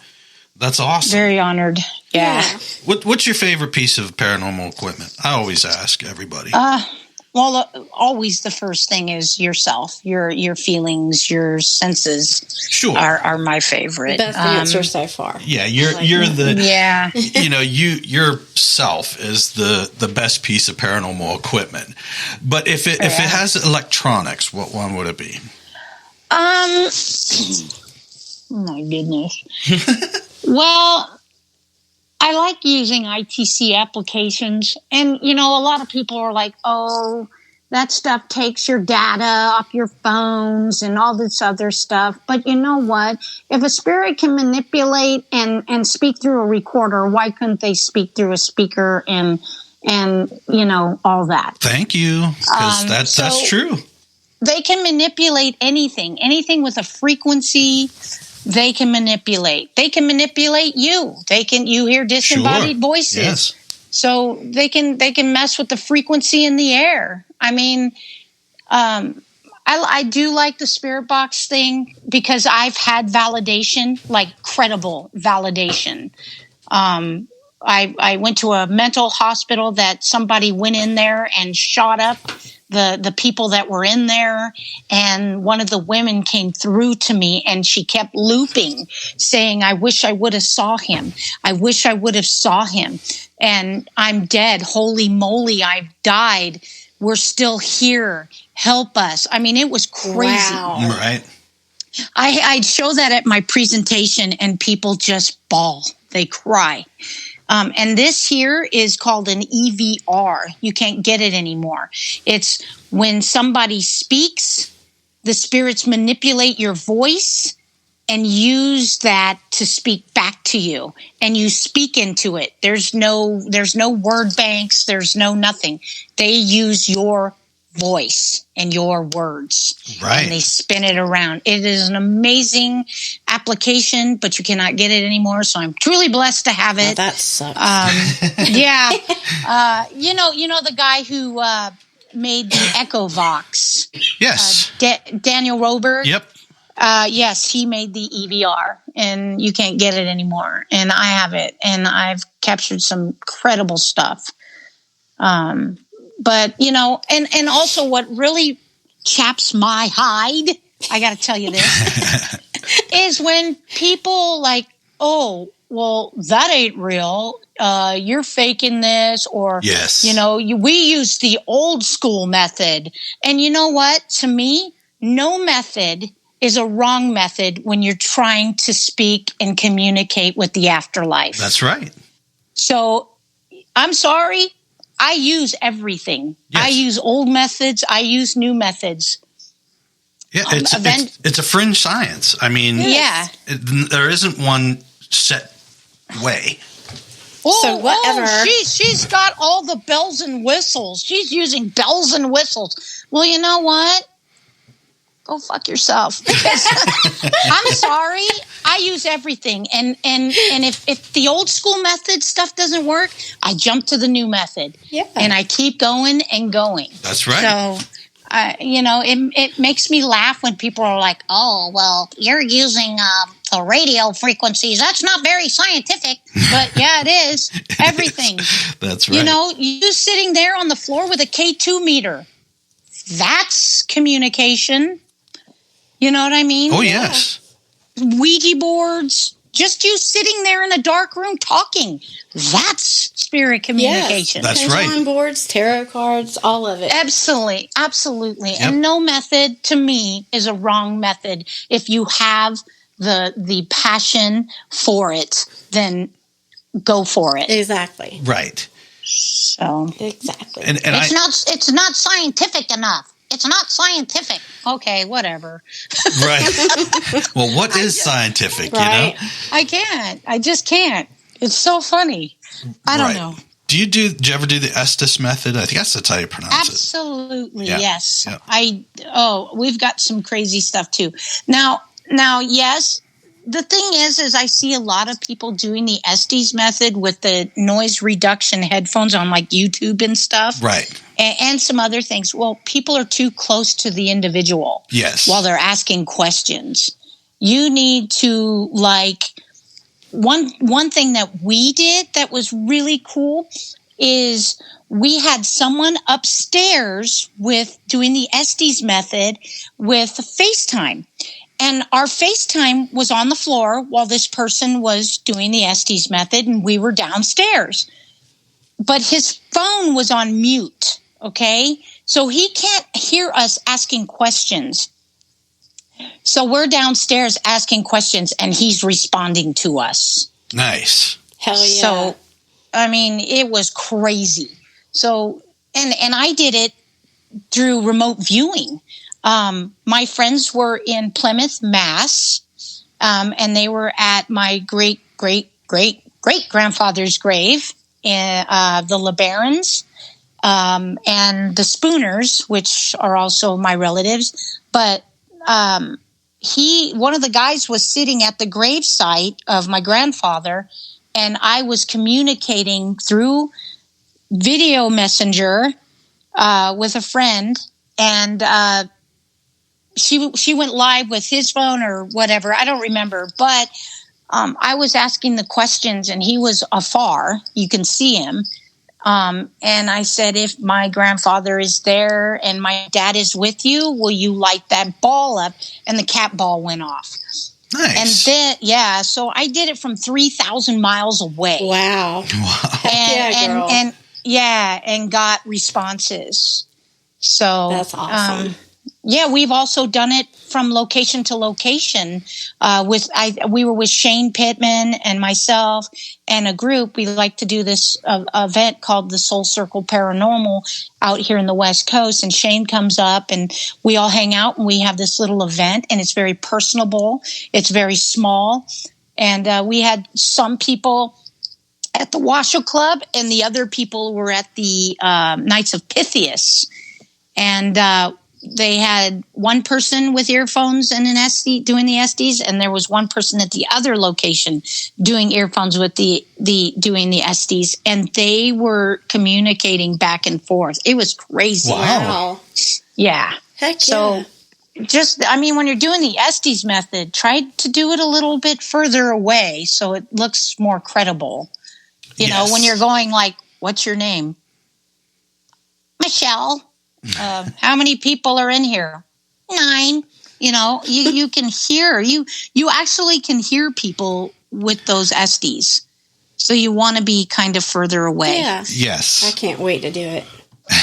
That's awesome. Very honored. Yeah. What's your favorite piece of paranormal equipment? I always ask everybody. Well, always the first thing is yourself, your feelings, your senses. Sure. Are my favorite. Best answer so far. Yeah, you're the Yeah. Yourself is the best piece of paranormal equipment. But if it has electronics, what one would it be? Oh my goodness. Well, I like using ITC applications. And, a lot of people are like, oh, that stuff takes your data off your phones and all this other stuff. But you know what? If a spirit can manipulate and speak through a recorder, why couldn't they speak through a speaker and all that? Thank you. Because that's true. They can manipulate anything with a frequency. They can manipulate. They can manipulate you. You hear disembodied voices. Yes. So they can mess with the frequency in the air. I mean, I do like the spirit box thing because I've had validation, like credible validation. I went to a mental hospital that somebody went in there and shot up the people that were in there, and one of the women came through to me and she kept looping saying, I wish I would have saw him. I wish I would have saw him. And I'm dead. Holy moly, I've died. We're still here. Help us. I mean, it was crazy. Wow. Right. I'd show that at my presentation and people just bawl. They cry. And this here is called an EVR. You can't get it anymore. It's when somebody speaks, the spirits manipulate your voice and use that to speak back to you, and you speak into it. There's no word banks. There's no nothing. They use your voice and your words, right? And they spin it around. It is an amazing application, but you cannot get it anymore. So I'm truly blessed to have it. Oh, that sucks. Yeah, you know the guy who made the EchoVox. Yes, Daniel Roberg. Yep. Yes, he made the EVR, and you can't get it anymore. And I have it, and I've captured some incredible stuff. But, and also what really chaps my hide, I got to tell you this, is when people like, oh, well, that ain't real. You're faking this. Or, yes. We use the old school method. And you know what? To me, no method is a wrong method when you're trying to speak and communicate with the afterlife. That's right. So I'm sorry. I use everything. Yes. I use old methods. I use new methods. Yeah, it's a fringe science. I mean, yeah. There isn't one set way. So whatever. She's got all the bells and whistles. She's using bells and whistles. Well, you know what? Go fuck yourself. Because I'm sorry. I use everything. And if the old school method stuff doesn't work, I jump to the new method. Yeah. And I keep going and going. That's right. So it makes me laugh when people are like, "Oh, well, you're using the radio frequencies. That's not very scientific." But yeah, it is. Everything. That's right. You sitting there on the floor with a K2 meter. That's communication. You know what I mean? Oh, yes. Ouija boards. Just you sitting there in a dark room talking. That's spirit communication. Yes, that's right. Pendulum boards, tarot cards, all of it. Absolutely. Yep. And no method, to me, is a wrong method. If you have the passion for it, then go for it. Exactly. Right. So exactly. And it's not scientific enough. It's not scientific. Okay, whatever. Right. Well, what is scientific, right. I just can't. It's so funny. I don't know. Did you ever do the Estes method? I think that's how you pronounce Absolutely, it. yes. Yeah. We've got some crazy stuff too. Now, yes, the thing is I see a lot of people doing the Estes method with the noise reduction headphones on like YouTube and stuff. Right. And some other things. Well, people are too close to the individual. Yes. While they're asking questions. You need to one thing that we did that was really cool is we had someone upstairs with doing the Estes method with FaceTime. And our FaceTime was on the floor while this person was doing the Estes method, and we were downstairs. But his phone was on mute, okay? So he can't hear us asking questions. So we're downstairs asking questions, and he's responding to us. Nice. Hell yeah. So, I mean, it was crazy. So, and I did it through remote viewing. My friends were in Plymouth, Mass, and they were at my great-great-great-great-grandfather's grave, the LeBarons, and the Spooners, which are also my relatives. But one of the guys was sitting at the gravesite of my grandfather, and I was communicating through video messenger with a friend, and she went live with his phone or whatever. I don't remember, but I was asking the questions, and he was afar. You can see him. And I said, if my grandfather is there and my dad is with you, will you light that ball up? And the cat ball went off. Nice. And then, so I did it from 3,000 miles away. Wow. And got responses. So that's awesome. We've also done it from location to location. We were with Shane Pittman and myself and a group. We like to do this event called the Soul Circle Paranormal out here in the West Coast. And Shane comes up and we all hang out and we have this little event, and it's very personable. It's very small. And we had some people at the Washoe Club, and the other people were at the Knights of Pythias. And they had one person with earphones and an SD doing the SDs, and there was one person at the other location doing earphones with doing the SDs, and they were communicating back and forth. It was crazy. Wow. Yeah. Heck yeah. So when you're doing the Estes method, try to do it a little bit further away so it looks more credible. You know, when you're going like, what's your name? Michelle. How many people are in here? 9. You know, you can hear, you actually can hear people with those Estes. So you want to be kind of further away. Yeah. Yes. I can't wait to do it.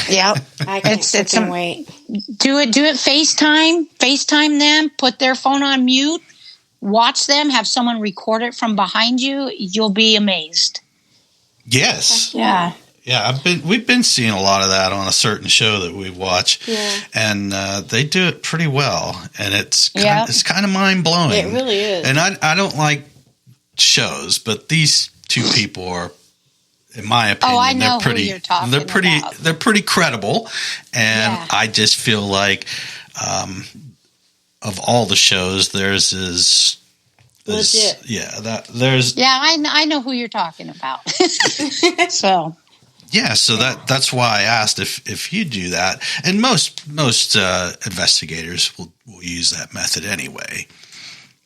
Yep. I can't wait. Do it FaceTime them, put their phone on mute, watch them, have someone record it from behind you. You'll be amazed. Yes. Yeah. Yeah, we've been seeing a lot of that on a certain show that we watch, and they do it pretty well, and it's kind of mind blowing. It really is. And I don't like shows, but these two people are, in my opinion, I know they're pretty. Who you're talking about. They're pretty credible, and I just feel like of all the shows, theirs is legit. Yeah, there's. Yeah, I know who you're talking about. So. Yeah, so that's why I asked if you do that, and most investigators will use that method anyway.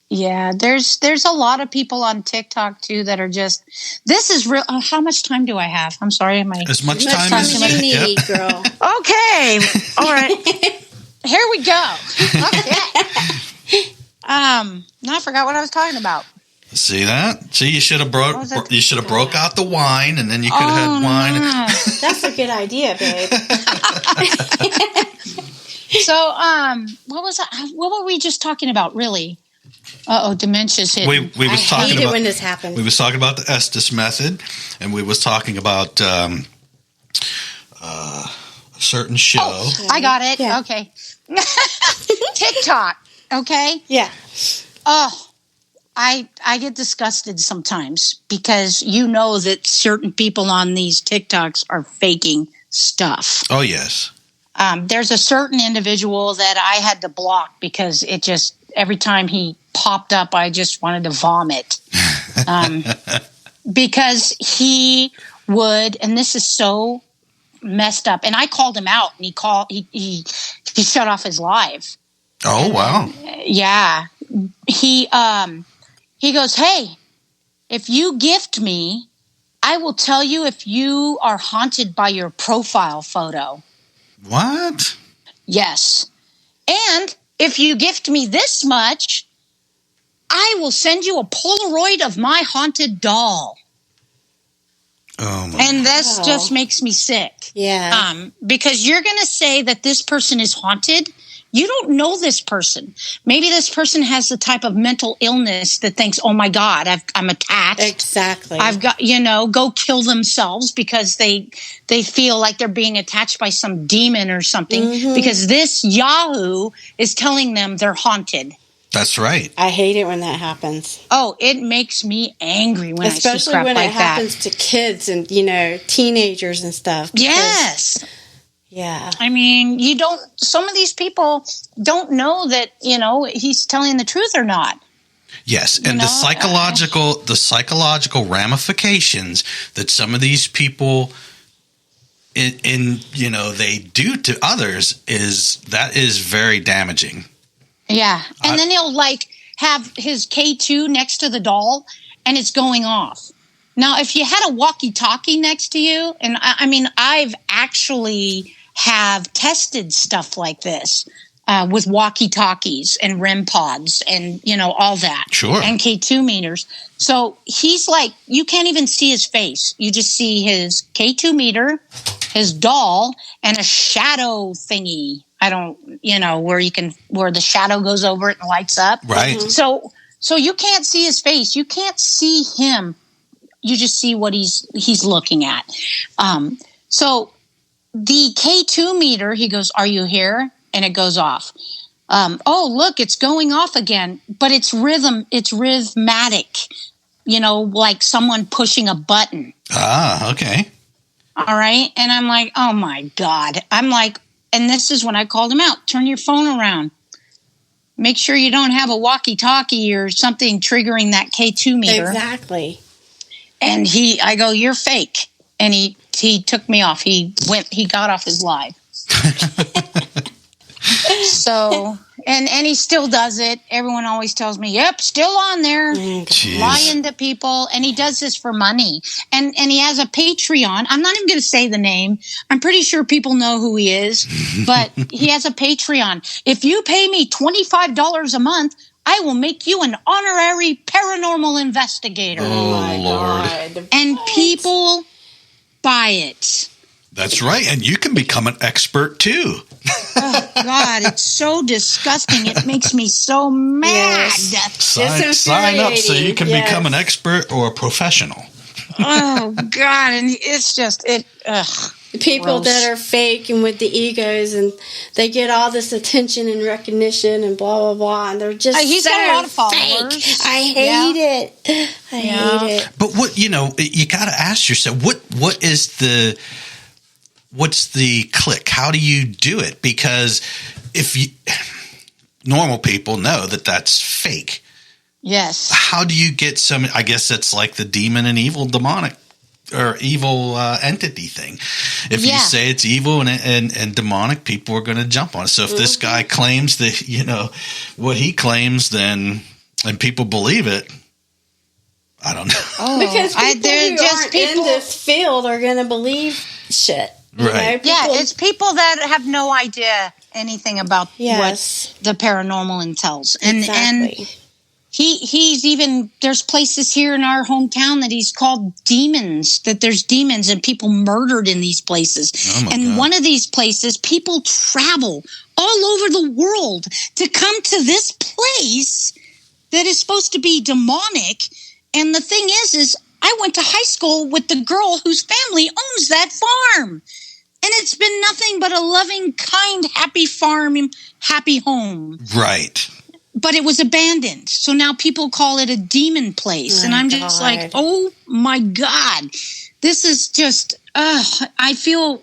Yeah, there's a lot of people on TikTok too that are just. This is real. How much time do I have? I'm sorry, as much time as you need, girl. Okay, all right. Here we go. Okay. Now I forgot what I was talking about. See that? See, you should have broke out the wine, and then you could have had wine. No. That's a good idea, babe. So, what was that? What were we just talking about? Really? Dementia's hitting. We was I talking hate about it when this happens. We was talking about the Estes method, and we was talking about a certain show. Oh, I got it. Yeah. Okay. TikTok. Okay. Yeah. Oh. I get disgusted sometimes because you know that certain people on these TikToks are faking stuff. Oh, yes. There's a certain individual that I had to block because it just, every time he popped up, I just wanted to vomit. Because he would, and this is so messed up, and I called him out, and he shut off his live. Oh, wow. Yeah. He goes, hey, if you gift me, I will tell you if you are haunted by your profile photo. What? Yes. And if you gift me this much, I will send you a Polaroid of my haunted doll. Oh, my And this just makes me sick. Yeah. Because you're going to say that this person is haunted. You don't know this person. Maybe this person has the type of mental illness that thinks, oh my God, I'm attached. Exactly. I've got, go kill themselves because they feel like they're being attached by some demon or something because this Yahoo is telling them they're haunted. That's right. I hate it when that happens. Oh, it makes me angry when Especially I see crap when like it happens to kids and, teenagers and stuff. Yes. Yeah. I mean, some of these people don't know that, he's telling the truth or not. Yes, and the psychological ramifications that some of these people they do to others is very damaging. Yeah. And then he'll have his K2 next to the doll and it's going off. Now, if you had a walkie-talkie next to you, and I've actually have tested stuff like this with walkie-talkies and REM pods and, all that. Sure. And K2 meters. So he's you can't even see his face. You just see his K2 meter, his doll, and a shadow thingy. I don't, where the shadow goes over it and lights up. Right. So you can't see his face. You can't see him. You just see what he's looking at. So the K2 meter, he goes, are you here? And it goes off. Oh, look, it's going off again, but it's rhythmatic, like someone pushing a button. Ah, okay. All right. And I'm like, oh my God. And this is when I called him out. Turn your phone around. Make sure you don't have a walkie-talkie or something triggering that K2 meter. Exactly. And I go, you're fake. And he took me off. He got off his live. So, and he still does it. Everyone always tells me, yep, still on there. Jeez. Lying to people. And he does this for money. And he has a Patreon. I'm not even going to say the name. I'm pretty sure people know who he is. But he has a Patreon. If you pay me $25 a month, I will make you an honorary paranormal investigator. Oh, my Lord. God. And people buy it. That's right. And you can become an expert, too. Oh, God. It's so disgusting. It makes me so mad. Yes. Sign up so you can become an expert or a professional. Oh, God. And it's just, People gross. that are fake and with the egos, and they get all this attention and recognition and blah, blah, blah, and they're just He's so got a lot of fake. followers. I hate it. I hate it. But what, you got to ask yourself, what's the click? How do you do it? Because normal people know that that's fake. Yes. How do you get I guess it's like the demon and evil demonic or evil entity thing. If you say it's evil and demonic, people are going to jump on it. So if this guy claims that, you know, what he claims, then, and people believe it, I don't know. Oh, because people who aren't in this field are going to believe shit. Right. It's people that have no idea anything about what the paranormal entails. And he's even, there's places here in our hometown that he's called demons, that there's demons and people murdered in these places. Oh and God. One of these places, people travel all over the world to come to this place that is supposed to be demonic. And the thing is I went to high school with the girl whose family owns that farm. And it's been nothing but a loving, kind, happy farm, happy home. Right. But it was abandoned. So now people call it a demon place. And I'm just like, oh my God. This is just, I feel,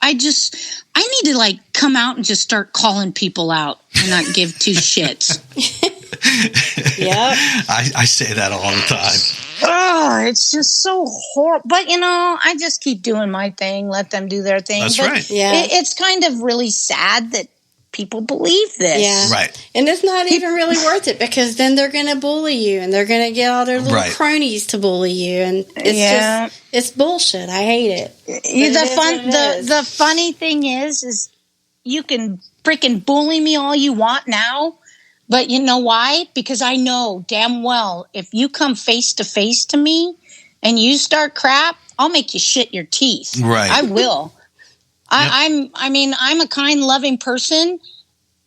I need to like come out and just start calling people out and not give two shits. Yeah. I say that all the time. Oh, it's just so horrible. But, you know, I just keep doing my thing, let them do their thing. That's but right. Yeah. It's kind of really sad that people believe this. Yeah. Right. And it's not even really worth it because then they're going to bully you and they're going to get all their little cronies to bully you. And it's just, it's bullshit. I hate it. The funny thing is you can freaking bully me all you want now. But you know why? Because I know damn well if you come face to face to me and you start crap, I'll make you shit your teeth. Right. I will. I'm a kind, loving person,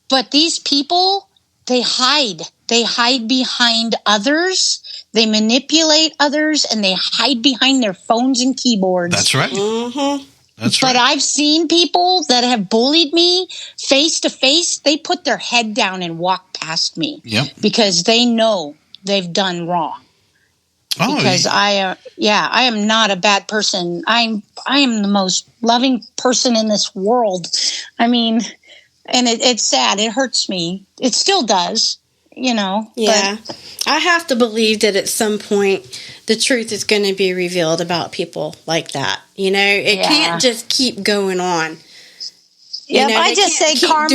but these people, they hide. They hide behind others. They manipulate others, and they hide behind their phones and keyboards. That's right. Mm-hmm. But I've seen people that have bullied me face to face. They put their head down and walk past me because they know they've done wrong. Oh, because I am not a bad person. I am the most loving person in this world. I mean, and it's sad. It hurts me. It still does, you know. Yeah. But I have to believe that at some point the truth is going to be revealed about people like that. You know, it can't just keep going on. Yeah, I just say karma's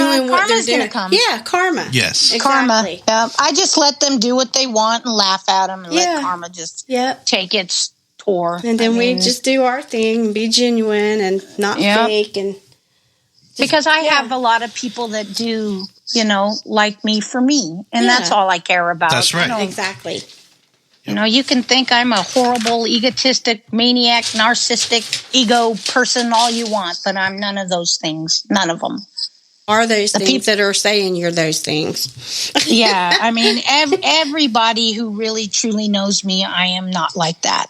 going to come. Yeah, karma. Yes. Exactly. Karma. Yeah, I just let them do what they want and laugh at them and let karma just take its tour. And then we just do our thing and be genuine and not fake. And because I have a lot of people that do, you know, like me for me. And that's all I care about. That's right. You know, exactly. You know, you can think I'm a horrible, egotistic, maniac, narcissistic, ego person all you want, but I'm none of those things. None of them. Are those things that are saying you're those things? Yeah. I mean, everybody who really, truly knows me, I am not like that.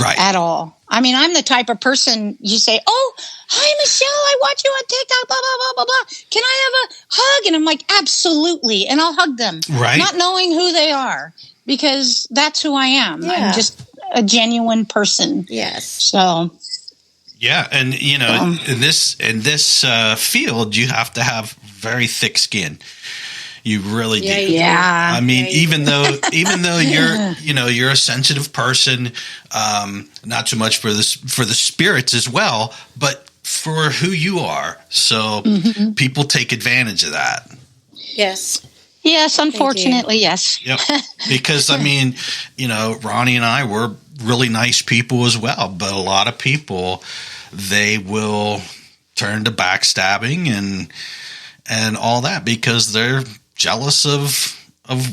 Right. At all. I mean, I'm the type of person you say, oh, hi, Michelle, I watch you on TikTok, blah, blah, blah, blah, blah. Can I have a hug? And I'm like, absolutely. And I'll hug them. Right. Not knowing who they are. Because that's who I am. Yeah. I'm just a genuine person. Yes. So. Yeah, and you know, in this field, you have to have very thick skin. You really do. Yeah. I mean, even though you're a sensitive person, not so much for the spirits as well, but for who you are. So people take advantage of that. Yes. Yes, unfortunately, yes. Yep. Because, I mean, you know, Ronnie and I were really nice people as well. But a lot of people, they will turn to backstabbing and all that because they're jealous of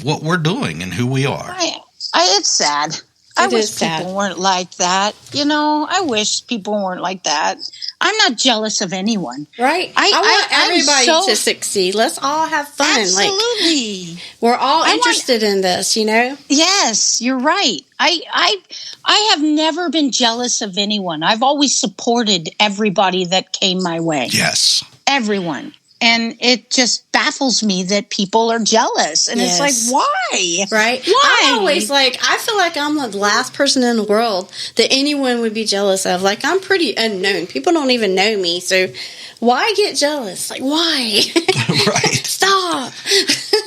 what we're doing and who we are. It's sad. I wish people weren't like that. You know, I wish people weren't like that. I'm not jealous of anyone. Right. I want everybody to succeed. Let's all have fun. Absolutely. Like, we're all interested in this, you know? Yes, you're right. I have never been jealous of anyone. I've always supported everybody that came my way. Yes. Everyone. And it just baffles me that people are jealous. And it's like, why? Right? Why? I'm always like, I feel like I'm the last person in the world that anyone would be jealous of. Like, I'm pretty unknown. People don't even know me. So why get jealous? Like, why? Right. Stop.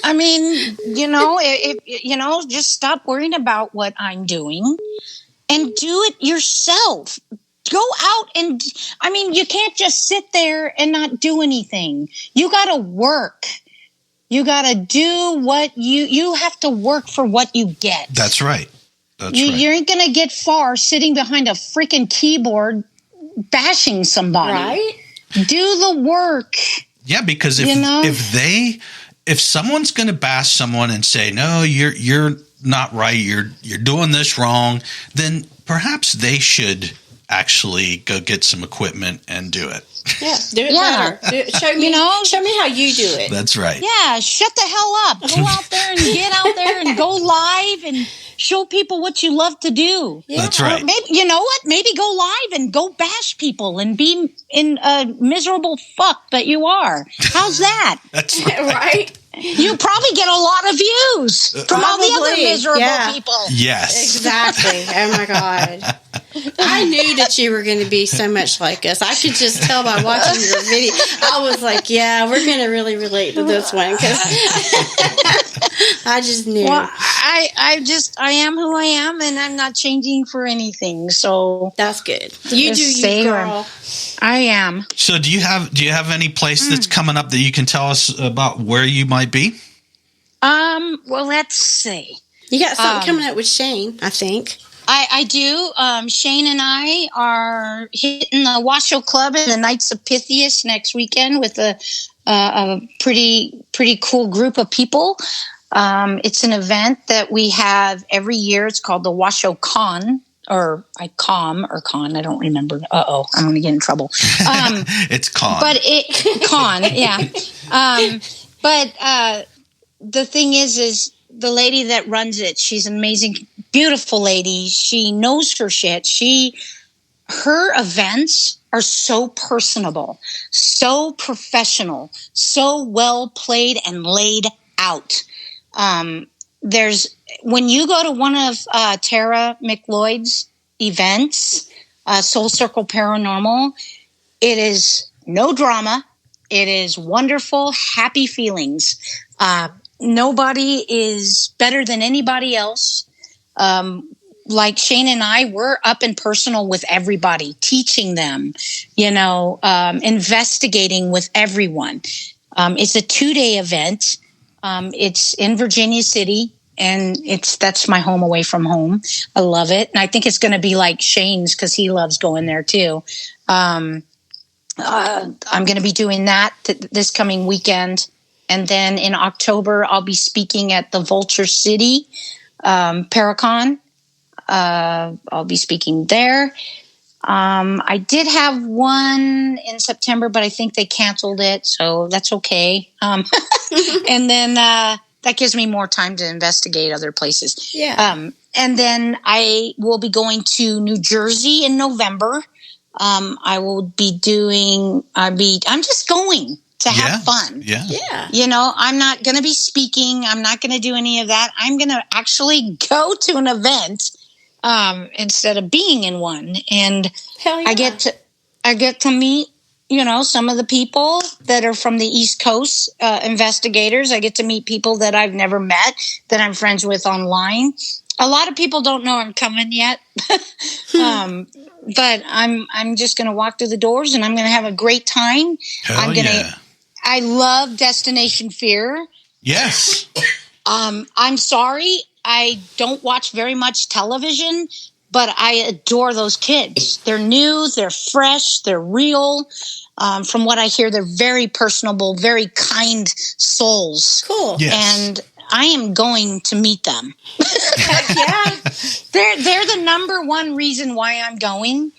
I mean, you know, just stop worrying about what I'm doing and do it yourself. Go out and, I mean, you can't just sit there and not do anything. You got to work. You got to do what you have to work for what you get. That's right. You ain't going to get far sitting behind a freaking keyboard bashing somebody. Right? Do the work. Yeah, because if someone's going to bash someone and say, no, you're not right, you're doing this wrong, then perhaps they should actually go get some equipment and do it. Yeah, do it better. Show me how you do it. That's right. Yeah, shut the hell up. Go out there and get out there and go live and show people what you love to do. Yeah. That's right. Or maybe, you know what? Maybe go live and go bash people and be in a miserable fuck that you are. How's that? That's right. Right? You probably get a lot of views from all the other miserable people. Yes. Exactly. Oh my God. I knew that you were going to be so much like us. I could just tell by watching your video. I was like, yeah, we're going to really relate to this one because I just knew. Well, I am who I am, and I'm not changing for anything. So that's good. You do you, girl. I am. So do you have any place that's coming up that you can tell us about where you might be? Well, let's see. You got something coming up with Shane, I think. I do. Shane and I are hitting the Washoe Club and the Knights of Pythias next weekend with a pretty cool group of people. It's an event that we have every year. It's called the Washoe Con. Or Con, I don't remember. I'm going to get in trouble. It's Con. But Con, yeah. But the thing is the lady that runs it, she's an amazing, beautiful lady. She knows her shit. Her events are so personable, so professional, so well played and laid out. When you go to one of Tara McLeod's events, Soul Circle Paranormal, it is no drama. It is wonderful, happy feelings. Nobody is better than anybody else. Like Shane and I, we're up and personal with everybody, teaching them, investigating with everyone. It's a 2-day event. It's in Virginia City, and that's my home away from home. I love it. And I think it's going to be like Shane's because he loves going there too. I'm going to be doing that this coming weekend. And then in October, I'll be speaking at the Vulture City Paracon. I'll be speaking there. I did have one in September, but I think they canceled it, so that's okay. And then that gives me more time to investigate other places. Yeah. And then I will be going to New Jersey in November. I will be I'm just going to have fun. Yeah. Yeah. I'm not going to be speaking. I'm not going to do any of that. I'm going to actually go to an event instead of being in one. And hell yeah. I get to meet, some of the people that are from the East Coast investigators. I get to meet people that I've never met, that I'm friends with online. A lot of people don't know I'm coming yet. But I'm just going to walk through the doors and I'm going to have a great time. I love Destination Fear. Yes. I'm sorry. I don't watch very much television, but I adore those kids. They're new, they're fresh, they're real. From what I hear, they're very personable, very kind souls. Cool. Yes. And I am going to meet them. Heck yeah. They're the number one reason why I'm going.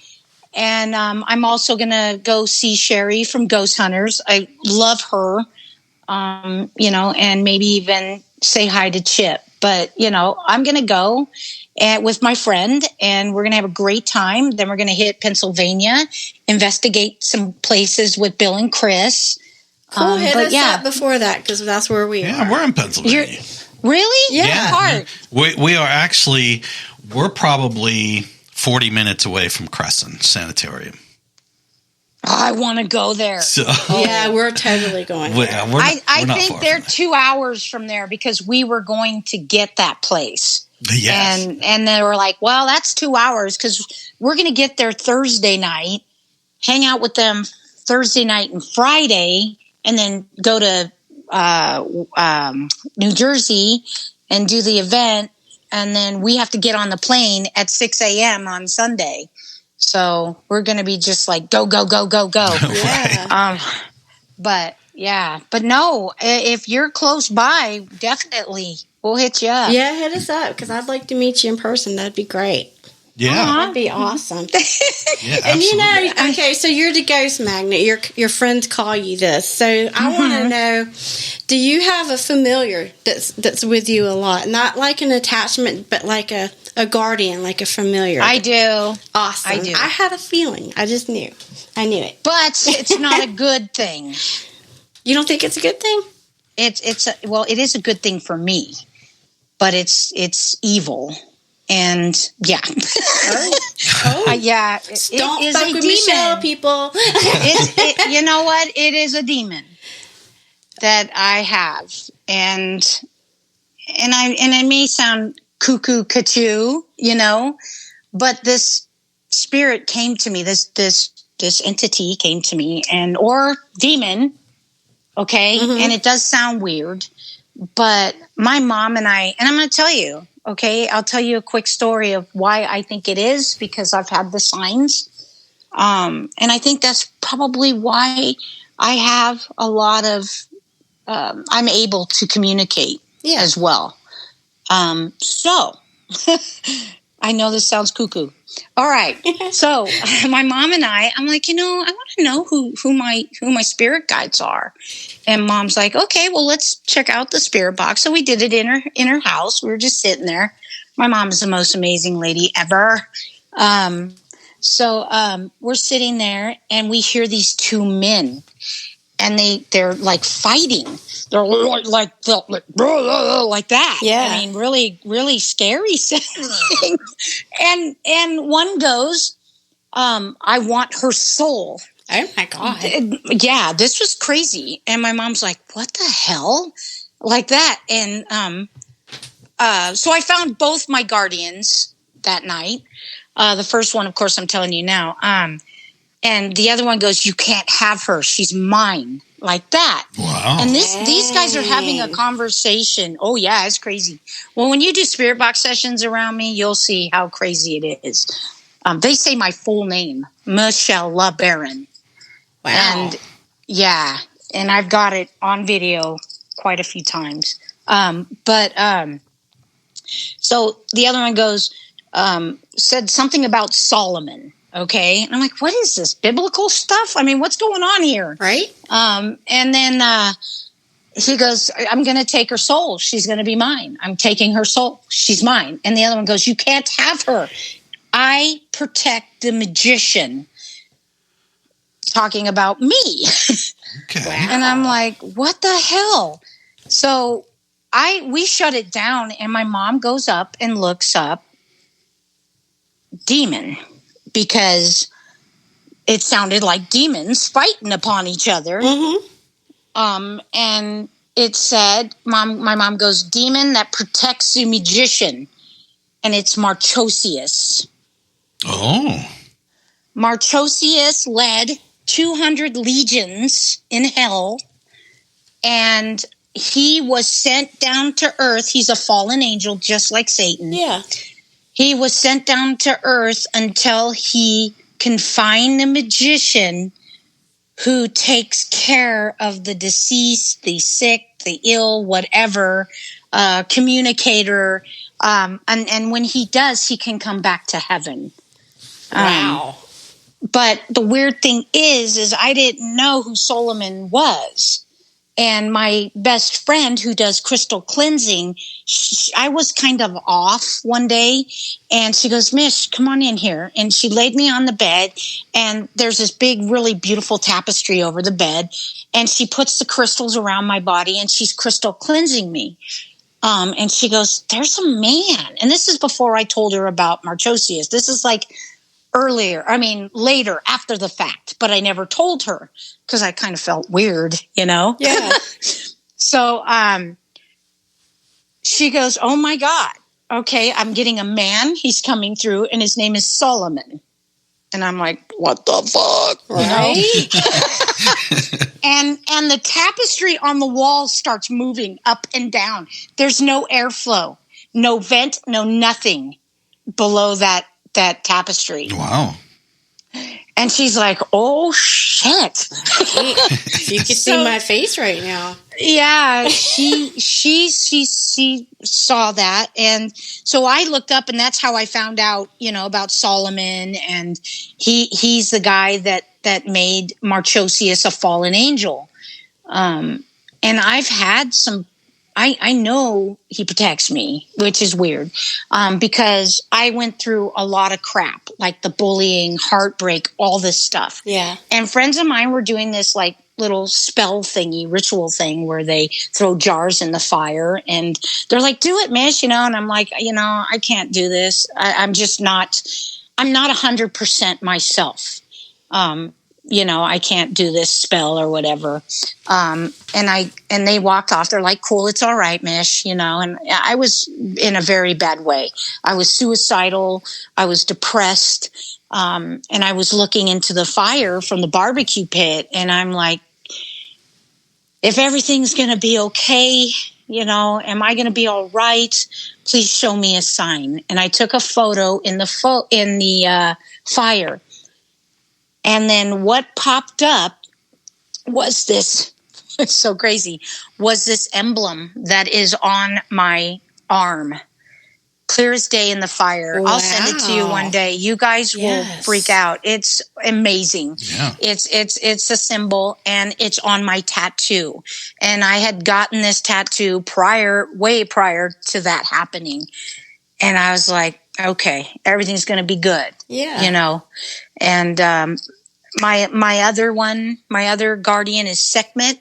And I'm also going to go see Sherry from Ghost Hunters. I love her, and maybe even say hi to Chip. But, I'm going to go with my friend, and we're going to have a great time. Then we're going to hit Pennsylvania, investigate some places with Bill and Chris. Cool. Hit us up before that, because that's where we are. Yeah, we're in Pennsylvania. Really? Yeah. Part. We are actually, we're probably 40 minutes away from Crescent Sanitarium. I want to go there. So, yeah, we're totally going. I think they're 2 hours from there because we were going to get that place. Yes. And they were like, well, that's 2 hours because we're going to get there Thursday night, hang out with them Thursday night and Friday, and then go to New Jersey and do the event. And then we have to get on the plane at 6 a.m. on Sunday. So we're going to be just like, go, go, go, go, go. Yeah. But no, if you're close by, definitely we'll hit you up. Yeah, hit us up because I'd like to meet you in person. That'd be great. Yeah. That'd be awesome. Yeah, And absolutely. okay, so you're the ghost magnet. Your friends call you this. So I want to know, do you have a familiar that's with you a lot? Not like an attachment, but like a guardian, like a familiar. I do. Awesome. I do. I had a feeling. I just knew. I knew it. But it's not a good thing. You don't think it's a good thing? It is a good thing for me, but it's evil. And yeah, yeah. Don't is fuck a with demon. Michelle, people. You know what? It is a demon that I have, and it may sound cuckoo cuckoo, but this spirit came to me. This entity came to me, or demon. Okay, and it does sound weird, but my mom and I'm going to tell you. Okay, I'll tell you a quick story of why I think it is, because I've had the signs. And I think that's probably why I have a lot of, I'm able to communicate as well. So, I know this sounds cuckoo. All right. So my mom and I'm like, I want to know who my spirit guides are. And mom's like, okay, well, let's check out the spirit box. So we did it in her house. We were just sitting there. My mom is the most amazing lady ever. So we're sitting there and we hear these two men, and they're like fighting. They're like that. Yeah. I mean, really, really scary sounding. And one goes, I want her soul. Oh my God. Yeah, this was crazy. And my mom's like, what the hell? Like that. And so I found both my guardians that night. The first one, of course, I'm telling you now. And the other one goes, you can't have her. She's mine. Like that. Wow. And these guys are having a conversation. Oh, yeah, it's crazy. Well, when you do spirit box sessions around me, you'll see how crazy it is. They say my full name, Michelle LeBaron. Wow. And yeah, and I've got it on video quite a few times. So the other one goes, said something about Solomon. Okay. And I'm like, what is this? Biblical stuff? I mean, what's going on here? Right. And then he goes, I'm going to take her soul. She's going to be mine. I'm taking her soul. She's mine. And the other one goes, you can't have her. I protect the magician. Talking about me. Okay. Wow. And I'm like, what the hell? So we shut it down, and my mom goes up and looks up demon, because it sounded like demons fighting upon each other. Mm-hmm. And it said, my mom goes, demon that protects the magician. And it's Marchosius. Oh. Marchosius led 200 legions in hell, and he was sent down to earth. He's a fallen angel, just like Satan. Yeah. He was sent down to earth until he can find the magician who takes care of the deceased, the sick, the ill, whatever, communicator. And when he does, he can come back to heaven. Wow. But the weird thing is I didn't know who Solomon was. And my best friend who does crystal cleansing, I was kind of off one day. And she goes, Mish, come on in here. And she laid me on the bed. And there's this big, really beautiful tapestry over the bed. And she puts the crystals around my body, and she's crystal cleansing me. And she goes, there's a man. And this is before I told her about Marchosius. This is like later, after the fact, but I never told her because I kind of felt weird, Yeah. Yeah. So she goes, oh my God. okay, I'm getting a man. He's coming through, and his name is Solomon. And I'm like, what the fuck? Right? And the tapestry on the wall starts moving up and down. There's no airflow, no vent, no nothing below that tapestry. Wow. And she's like, oh, shit. You can see my face right now. Yeah, she saw that. And so I looked up, and that's how I found out, about Solomon. And he's the guy that made Marchosius a fallen angel. And I've had I know he protects me, which is weird, because I went through a lot of crap, like the bullying, heartbreak, all this stuff. Yeah. And friends of mine were doing this like little spell thingy, ritual thing where they throw jars in the fire, and they're like, do it, miss, and I'm like, I can't do this. I'm not 100% myself. I can't do this spell or whatever. And they walked off. They're like, cool, it's all right, miss, and I was in a very bad way. I was suicidal. I was depressed. And I was looking into the fire from the barbecue pit, and I'm like, if everything's going to be okay, am I going to be all right? Please show me a sign. And I took a photo in the fire. And then what popped up was this, it's so crazy, was this emblem that is on my arm. Clear as day in the fire. Wow. I'll send it to you one day. You guys will freak out. It's amazing. Yeah. It's a symbol, and it's on my tattoo. And I had gotten this tattoo way prior to that happening. And I was like, okay, everything's going to be good. Yeah. And my other guardian is Sekhmet.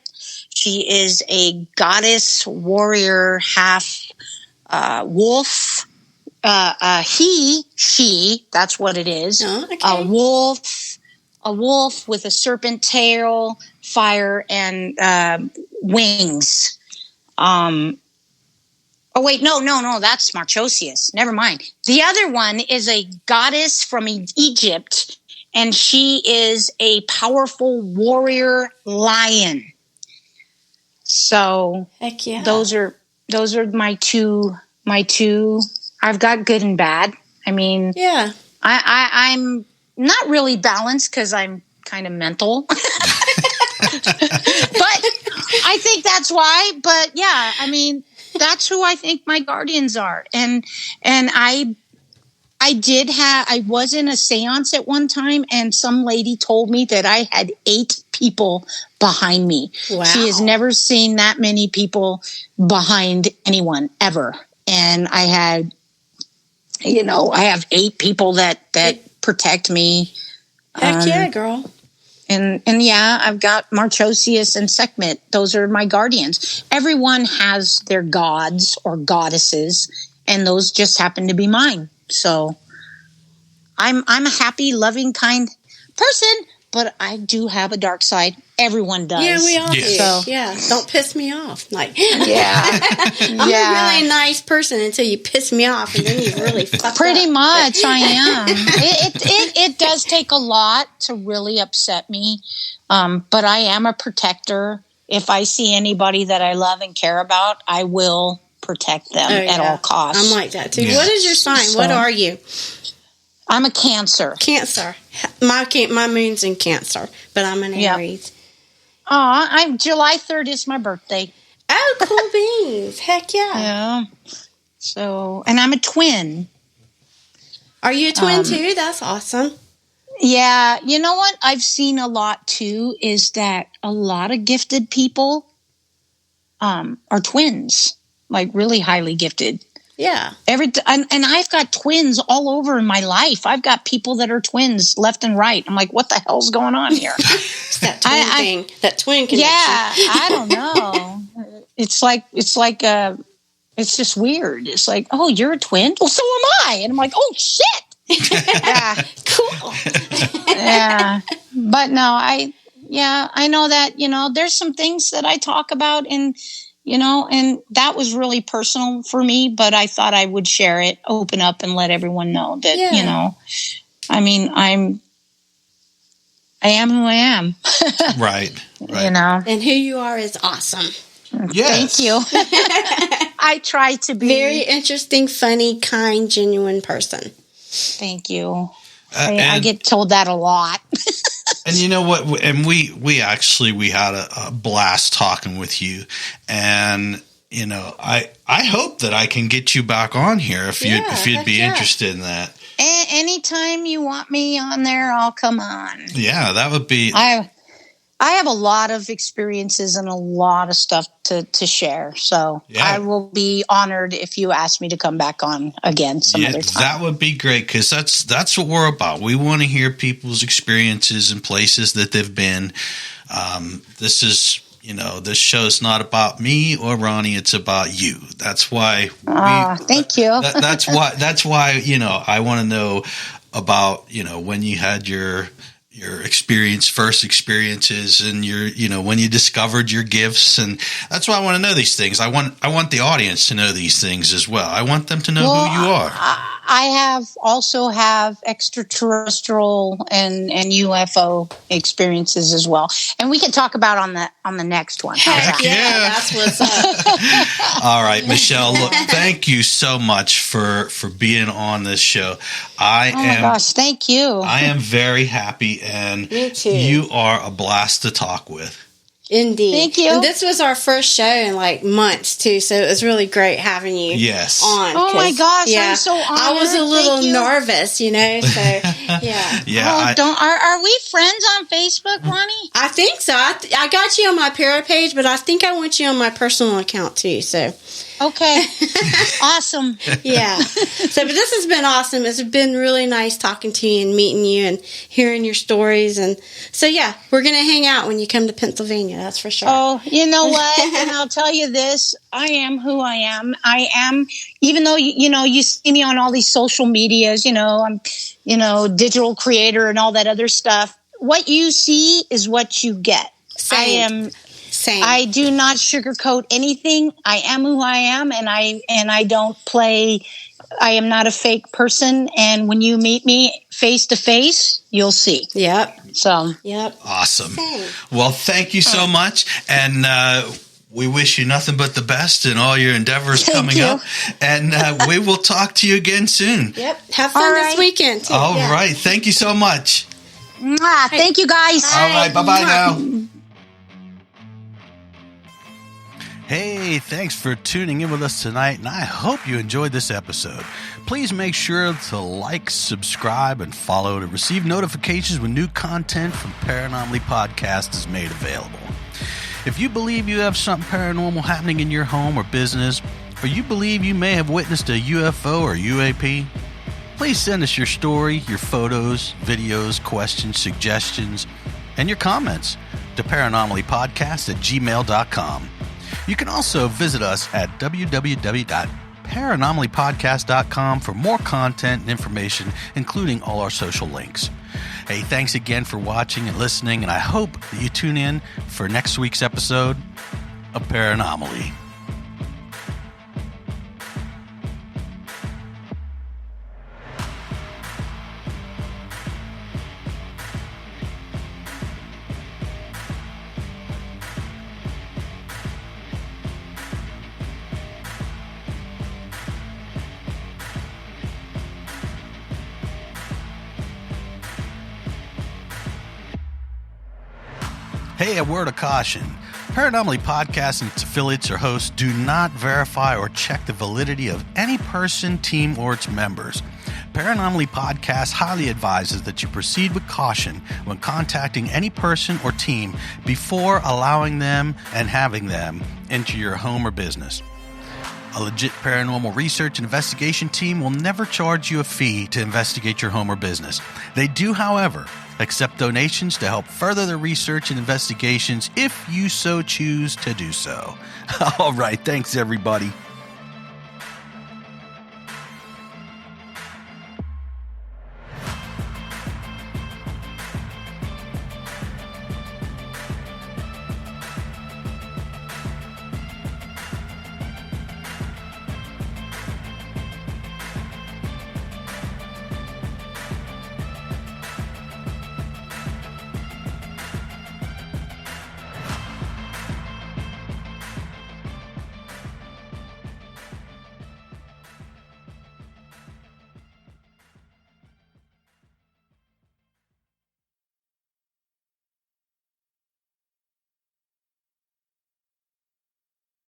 She is a goddess warrior, half wolf. She, that's what it is. Oh, okay. A wolf with a serpent tail, fire, and wings. Oh wait, no, that's Marchosius. Never mind. The other one is a goddess from Egypt, and she is a powerful warrior lion. So heck yeah. Those are my two. I've got good and bad. I mean, yeah. I'm not really balanced because I'm kind of mental. But I think that's why. But yeah, I mean, that's who I think my guardians are. And I was in a seance at one time, and some lady told me that I had 8 people behind me. Wow. She has never seen that many people behind anyone ever. And I had, I have 8 people that protect me. Heck yeah, girl. And yeah, I've got Marchosius and Sekhmet. Those are my guardians. Everyone has their gods or goddesses, and those just happen to be mine. So I'm a happy, loving, kind person, but I do have a dark side. Everyone does. Yeah, we all do. So, yeah, don't piss me off. Like, yeah, I'm a really nice person until you piss me off, and then you really fuck Pretty up. much, I am. It does take a lot to really upset me, but I am a protector. If I see anybody that I love and care about, I will protect them at all costs. I'm like that too. Yeah. What is your sign? So, what are you? I'm a Cancer. Cancer. My moon's in Cancer, but I'm an Aries. I'm July 3rd is my birthday. Oh, cool beans. Heck yeah. Yeah. So, and I'm a twin. Are you a twin too? That's awesome. Yeah. You know what I've seen a lot too is that a lot of gifted people are twins, like really highly gifted. Yeah. And I've got twins all over in my life. I've got people that are twins left and right. I'm like, what the hell's going on here? It's that twin thing. That twin connection. Yeah, I don't know. It's just weird. It's like, oh, you're a twin? Well, so am I. And I'm like, oh, shit. Yeah. Cool. Yeah. But no, I know that, there's some things that I talk about and, and that was really personal for me, but I thought I would share it, open up and let everyone know that, I mean, I am who I am. Right. And who you are is awesome. Yes. Thank you. I try to be. Very interesting, funny, kind, genuine person. Thank you. I get told that a lot. And you know what? And we had a blast talking with you. And, I hope that I can get you back on here if you'd be interested in that. Anytime you want me on there, I'll come on. Yeah, that would be. I have a lot of experiences and a lot of stuff to share. So I will be honored if you ask me to come back on again some other time. That would be great, because that's what we're about. We want to hear people's experiences and places that they've been. This is, this show's not about me or Ronnie. It's about you. That's why. Thank you. That's why, I want to know about, when you had your first experiences, and when you discovered your gifts, and that's why I want to know these things. I want the audience to know these things as well. I want them to know who you are. I also have extraterrestrial and UFO experiences as well, and we can talk about on the next one. Heck yeah, that's what's up. All right, Michelle. Look, thank you so much for being on this show. Oh my gosh, thank you. I am very happy, and me too. You are a blast to talk with. Indeed. Thank you. And this was our first show in months too, so it was really great having you on. Oh my gosh, I'm so honored. I was a little nervous, so yeah. Yeah. Are we friends on Facebook, Ronnie? I think so. I got you on my para page, but I think I want you on my personal account too, so. Okay. Awesome. Yeah. But this has been awesome. It's been really nice talking to you and meeting you and hearing your stories. And so, we're going to hang out when you come to Pennsylvania. That's for sure. Oh, you know what? And I'll tell you this. I am who I am. I am, even though, you see me on all these social medias, I'm, digital creator and all that other stuff. What you see is what you get. Same. I do not sugarcoat anything. I am who I am, and I don't play. I am not a fake person. And when you meet me face to face, you'll see. Yep. So. Yep. Awesome. Same. Well, thank you so much, and we wish you nothing but the best in all your endeavors coming up. And we will talk to you again soon. Yep. Have fun this weekend too. All right. Thank you so much. Thank you, guys. All right. Bye-bye now. Hey, thanks for tuning in with us tonight, and I hope you enjoyed this episode. Please make sure to like, subscribe, and follow to receive notifications when new content from Paranomaly Podcast is made available. If you believe you have something paranormal happening in your home or business, or you believe you may have witnessed a UFO or UAP, please send us your story, your photos, videos, questions, suggestions, and your comments to paranormalypodcast@gmail.com. You can also visit us at www.paranormalypodcast.com for more content and information, including all our social links. Hey, thanks again for watching and listening, and I hope that you tune in for next week's episode of Paranomaly. Hey, a word of caution. Paranormaly Podcast and its affiliates or hosts do not verify or check the validity of any person, team, or its members. Paranormaly Podcast highly advises that you proceed with caution when contacting any person or team before allowing them and having them into your home or business. A legit paranormal research and investigation team will never charge you a fee to investigate your home or business. They do, however, accept donations to help further the research and investigations if you so choose to do so. All right, thanks everybody.